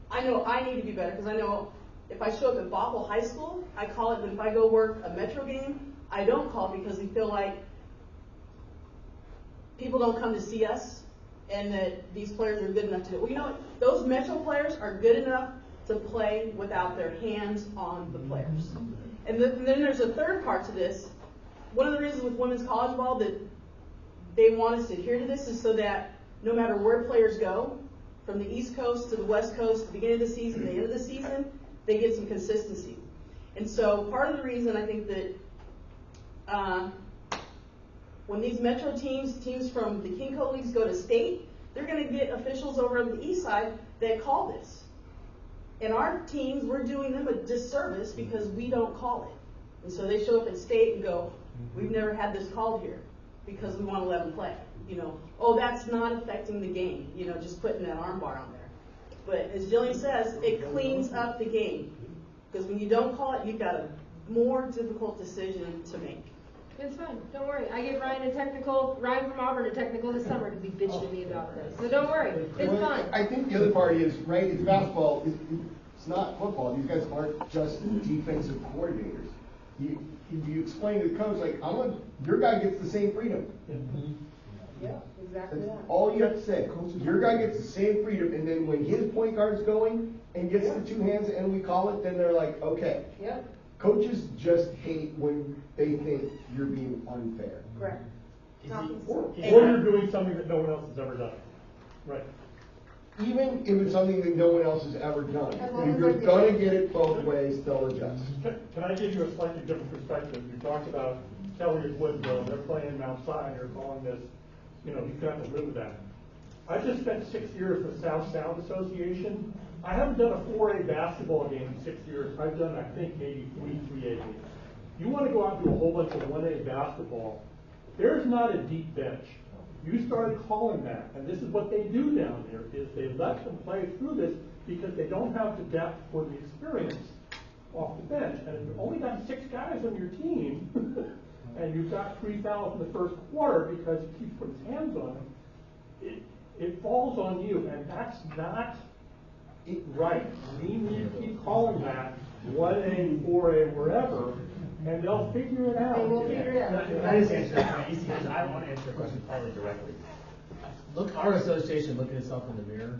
I know I need to be better, because I know if I show up at Bothell High School, I call it, but if I go work a Metro game, I don't call it because we feel like people don't come to see us. and that these players are good enough to do it. Well, you know what? Those Metro players are good enough to play without their hands on the players. And then there's a third part to this. One of the reasons with women's college ball that they want us to adhere to this is so that no matter where players go, from the East Coast to the West Coast, the beginning of the season, the end of the season, they get some consistency. And so part of the reason I think that when these Metro teams from the Kinco leagues go to state, they're going to get officials over on the east side that call this. And our teams, we're doing them a disservice because we don't call it. And so they show up at state and go, we've never had this called here because we want to let them play. You know, oh, that's not affecting the game, you know, just putting that arm bar on there. But as Jillian says, it cleans up the game. Because when you don't call it, you've got a more difficult decision to make. It's fine. Don't worry. I gave Ryan from Auburn a technical this summer because he bitched at me about this. So don't worry. It's Well, fine. I think the other part is, right, it's basketball. It's not football. These guys aren't just defensive coordinators. You explain to the coach, like, your guy gets the same freedom. Yeah, exactly That's that. all you have to say. Your guy gets the same freedom, and then when his point guard's going and gets the two hands and we call it, then they're like, okay. Yep. Coaches just hate when they think you're being unfair. Correct. Or you're doing something that no one else has ever done. Right. Even if it's something that no one else has ever done, As long if as you're they're gonna getting get it both ways, they'll adjust. Can I give you a slightly different perspective? You talked about Kelly at Woodville, they're playing Mount Sinai, you're calling this, you know, you have to live with that. I just spent 6 years with South Sound Association. I haven't done a 4A basketball game in 6 years. I've done, I think, maybe 3 3A games. You want to go out and do a whole bunch of 1A basketball, there's not a deep bench. You started calling that, and this is what they do down there, is they let them play through this because they don't have the depth or the experience off the bench. And if you've only got 6 guys on your team, and you've got 3 fouls in the first quarter because he keeps putting his hands on them, it falls on you, and that's not right. We need to keep calling that 1A, 4A, wherever, and they'll figure it out. And we'll figure it out. Can I just answer that? Easy answer. I want to answer the question probably directly. Look, our association, look at itself in the mirror.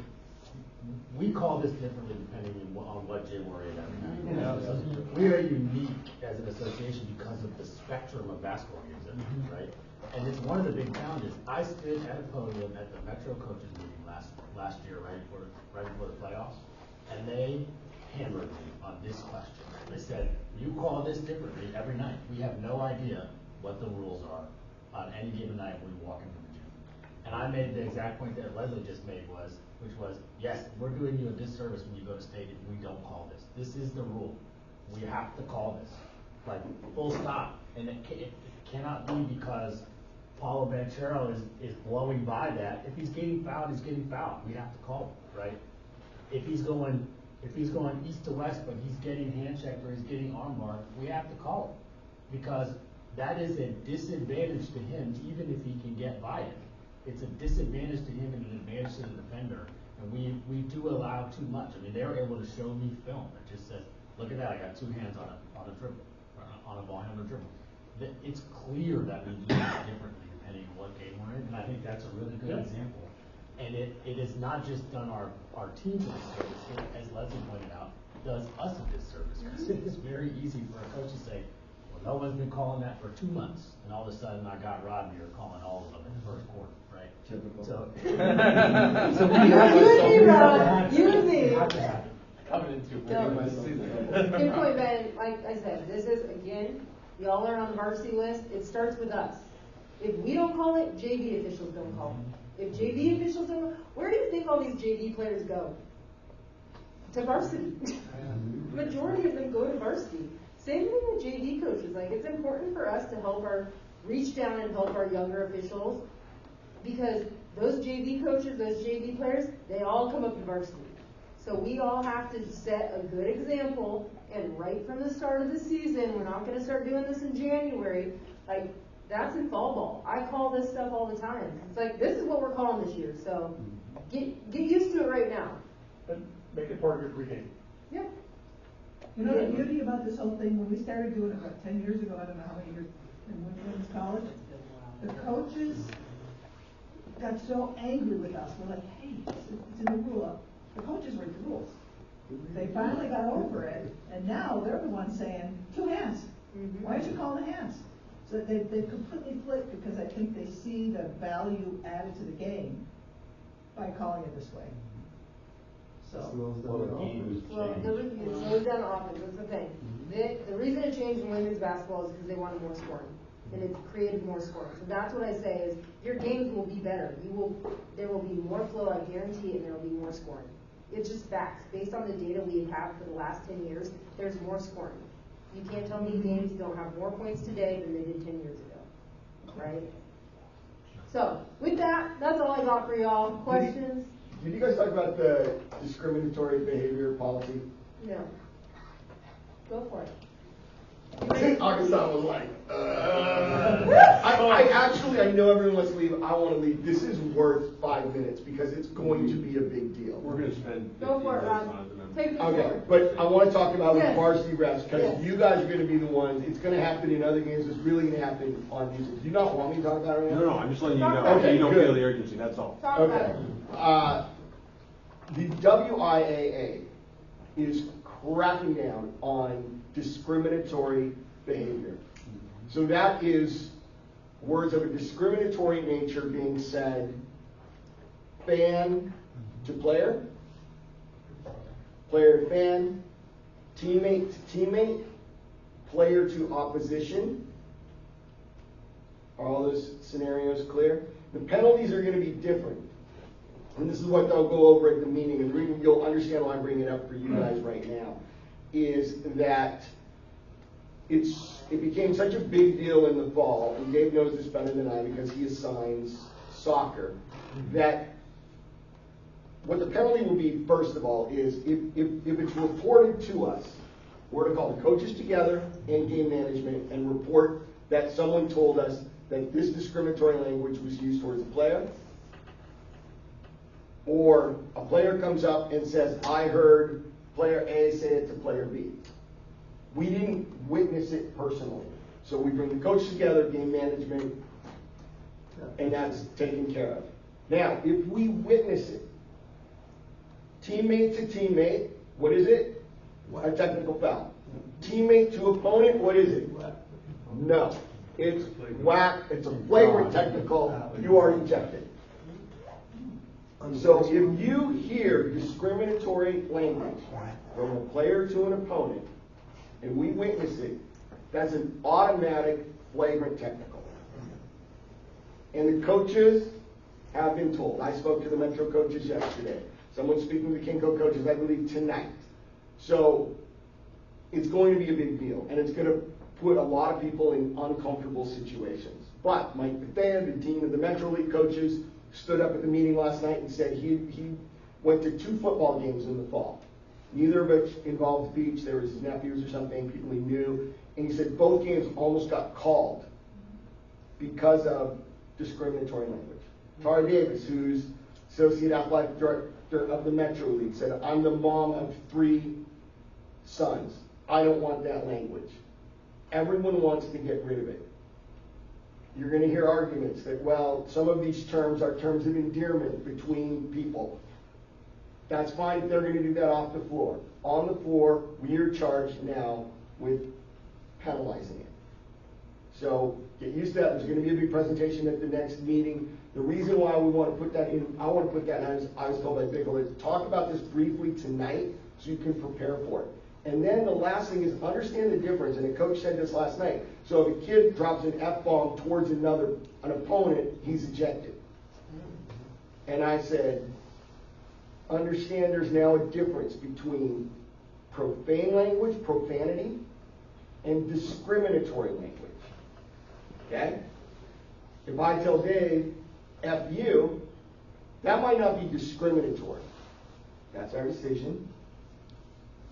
We call this differently depending on what gym we're in every night. You know? So we are unique as an association because of the spectrum of basketball games that we do, right? And it's one of the big challenges. I stood at a podium at the Metro coaches meeting last year, right before the playoffs, and they hammered me on this question. They said, you call this differently every night. We have no idea what the rules are on any given night when we walk into the gym. And I made the exact point that Leslie just made which was, yes, we're doing you a disservice when you go to state if we don't call this. This is the rule. We have to call this. Like, full stop. And it cannot be because Paulo Banchero is blowing by that. If he's getting fouled, he's getting fouled. We have to call it, right? If he's going east to west, but he's getting hand checked or he's getting arm barred, we have to call it. Because that is a disadvantage to him, even if he can get by it. It's a disadvantage to him and an advantage to the defender. And we do allow too much. I mean, they were able to show me film that just says, look at that, I got 2 hands on a dribble, on a ball handle dribble. It's clear that we do it differently depending on what game we're in, and I think that's a really good example. And it is not just done our teams a disservice, as Leslie pointed out, does us a disservice. Because it's very easy for a coach to say, well, no one's been calling that for 2 months, and all of a sudden I got Rob here calling all of them in the first quarter, right? Typical. So we have you and me. Coming into Good point, Ben. Like I said, this is, again, y'all are on the varsity list. It starts with us. If we don't call it, JV officials don't call it. If JV officials don't, where do you think all these JV players go? To varsity. Majority of them go to varsity. Same thing with JV coaches. Like, it's important for us to reach down and help our younger officials, because those JV coaches, those JV players, they all come up to varsity. So we all have to set a good example, and right from the start of the season, we're not going to start doing this in January. Like, that's in fall ball. I call this stuff all the time. It's like, this is what we're calling this year, so get used to it right now. And make it part of your pregame. Yeah. You know the beauty about this whole thing, when we started doing it about 10 years ago, I don't know how many years in women's college, the coaches got so angry with us. We're like, hey, it's in the rule. The coaches write the rules. They finally got over it, and now they're the ones saying, 2 hands. Why aren't you calling the hands? So they've completely flipped because I think they see the value added to the game by calling it this way. So. Well, it slows down offense. That's the thing. The reason it changed in women's basketball is because they wanted more scoring, and it created more scoring. So that's what I say is your games will be better. There will be more flow. I guarantee it, and there will be more scoring. It's just facts. Based on the data we have for the last 10 years, there's more scoring. You can't tell me games don't have more points today than they did 10 years ago, right? So with that, that's all I got for y'all. Questions? Did you guys talk about the discriminatory behavior policy? No. Go for it. Augustin was like, I know everyone wants to leave. I want to leave. This is worth 5 minutes because it's going to be a big deal. We're going to spend 15 Go for it, minutes Rob. on it. Take the Okay, floor. but I want to talk about Yes. varsity refs because Yes. you guys are going to be the ones. It's going to happen in other games. It's really going to happen on these. Do you not want me to talk about it right now? No, I'm just letting you know. Okay, You don't good. feel the urgency, that's all. Talk about Okay. it. The WIAA is cracking down on discriminatory behavior. So that is words of a discriminatory nature being said, fan to player, player to fan, teammate to teammate, player to opposition. Are all those scenarios clear? The penalties are going to be different. And this is what they'll go over at the meeting, and the reason you'll understand why I'm bringing it up for you guys right now, is that it became such a big deal in the fall, and Dave knows this better than I because he assigns soccer, that what the penalty will be, first of all, is if it's reported to us, we're to call the coaches together and game management and report that someone told us that this discriminatory language was used towards a player, or a player comes up and says, I heard player A say it to player B. We didn't witness it personally. So we bring the coaches together, game management, and that's taken care of. Now, if we witness it, teammate to teammate, what is it? A technical foul. Teammate to opponent, what is it? No. It's whack, it's a flagrant technical, you are ejected. So if you hear discriminatory language from a player to an opponent, and we witness it, that's an automatic flagrant technical. And the coaches have been told. I spoke to the Metro coaches yesterday. Someone's speaking to the Kinko coaches, I believe, tonight. So it's going to be a big deal, and it's going to put a lot of people in uncomfortable situations. But Mike Bethea, the dean of the Metro League coaches, stood up at the meeting last night and said he went to 2 football games in the fall. Neither of which involved the beach. There was his nephews or something, people he knew. And he said both games almost got called because of discriminatory language. Tara Davis, who's Associate Athletic Director of the Metro League, said, I'm the mom of 3 sons. I don't want that language. Everyone wants to get rid of it. You're going to hear arguments that, well, some of these terms are terms of endearment between people. That's fine if they're going to do that off the floor. On the floor, we are charged now with penalizing it. So get used to that. There's going to be a big presentation at the next meeting. The reason why we want to put that in, I want to put that in, I was told by Bickle, is talk about this briefly tonight so you can prepare for it. And then the last thing is understand the difference, and a coach said this last night. So if a kid drops an F-bomb towards an opponent, he's ejected. And I said, understand there's now a difference between profane language, profanity, and discriminatory language. Okay? If I tell Dave, F you, that might not be discriminatory. That's our decision.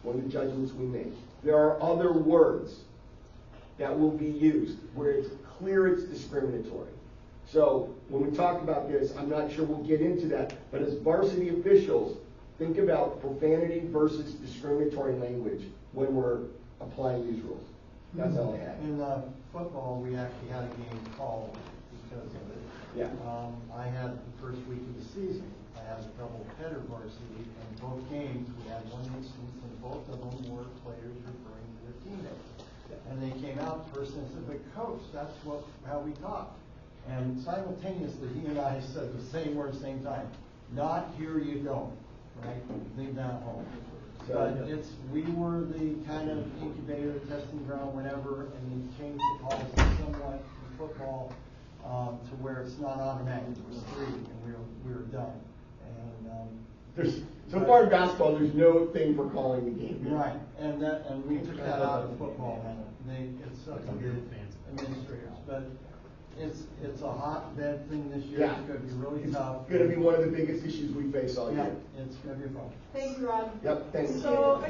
One of the judgments we make. There are other words that will be used where it's clear it's discriminatory. So when we talk about this, I'm not sure we'll get into that, but as varsity officials, think about profanity versus discriminatory language when we're applying these rules. That's all I have. In football, we actually had a game called because of it. Yeah. I had the first week of the season, I had a double header varsity, and both games, we had one instance, and both of them were players referring to their teammates. And they came out, the person said, "But coach, that's how we talk." And simultaneously, he and I said the same word, same time. Not here, you don't, right? Leave that home. But we were the kind of incubator, testing ground, whatever, and we changed the policy somewhat in football to where it's not automatic. It was 3, and we were done. And so far in basketball, there's no thing for calling the game. right, and we took that out of football now. It's up to the administrators, but it's a hotbed thing this year. Yeah. It's going to be really tough. It's going to be one of the biggest issues we face all year. It's going to be a problem. Thank you, Rod. Yep, thanks. So,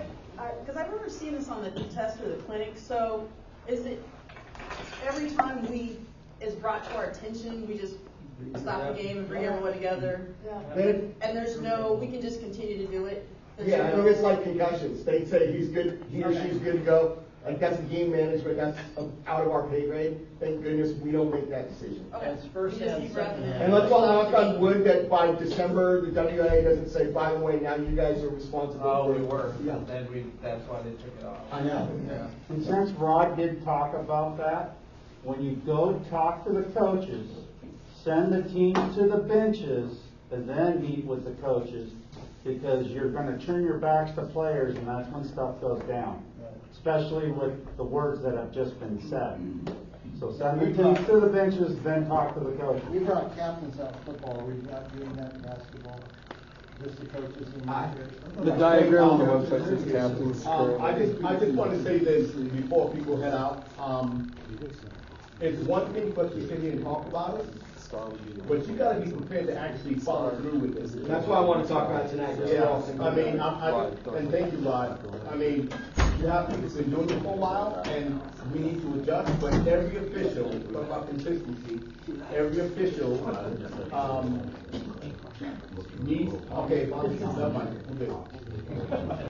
because I've never seen this on the test or the clinic, so is it every time is brought to our attention, we just stop the game and bring everyone together? Yeah. And we can just continue to do it? Yeah, I think it's like concussions. They say he's good, he or she's good to go. Like, that's game management, that's out of our pay grade. Thank goodness we don't make that decision. Okay. It's first We just and keep second wrapping it. hand. And let's all knock on wood that by December, the WIAA doesn't say, by the way, now you guys are responsible. Oh, for we were, Yeah. but then that's why they took it off. I know. Yeah. And since Rod did talk about that, when you go talk to the coaches, send the teams to the benches and then meet with the coaches, because you're gonna turn your backs to players and that's when stuff goes down. Especially with the words that have just been said. So send the teams to the benches, then talk to the coaches. We brought captains out of football. Are we not doing that in basketball? Just the coaches and The diagram on the website says captains. I just want to say this before people head out. It's one thing for us to sit here and talk about it, but you gotta be prepared to actually follow through with this. That's why I want to talk about it tonight. Yeah, I mean, and thank you, Rod. I mean, it's been doing it for a while, and we need to adjust, but every official, talk about consistency, every official, needs, okay, Bob, this is done, we're good.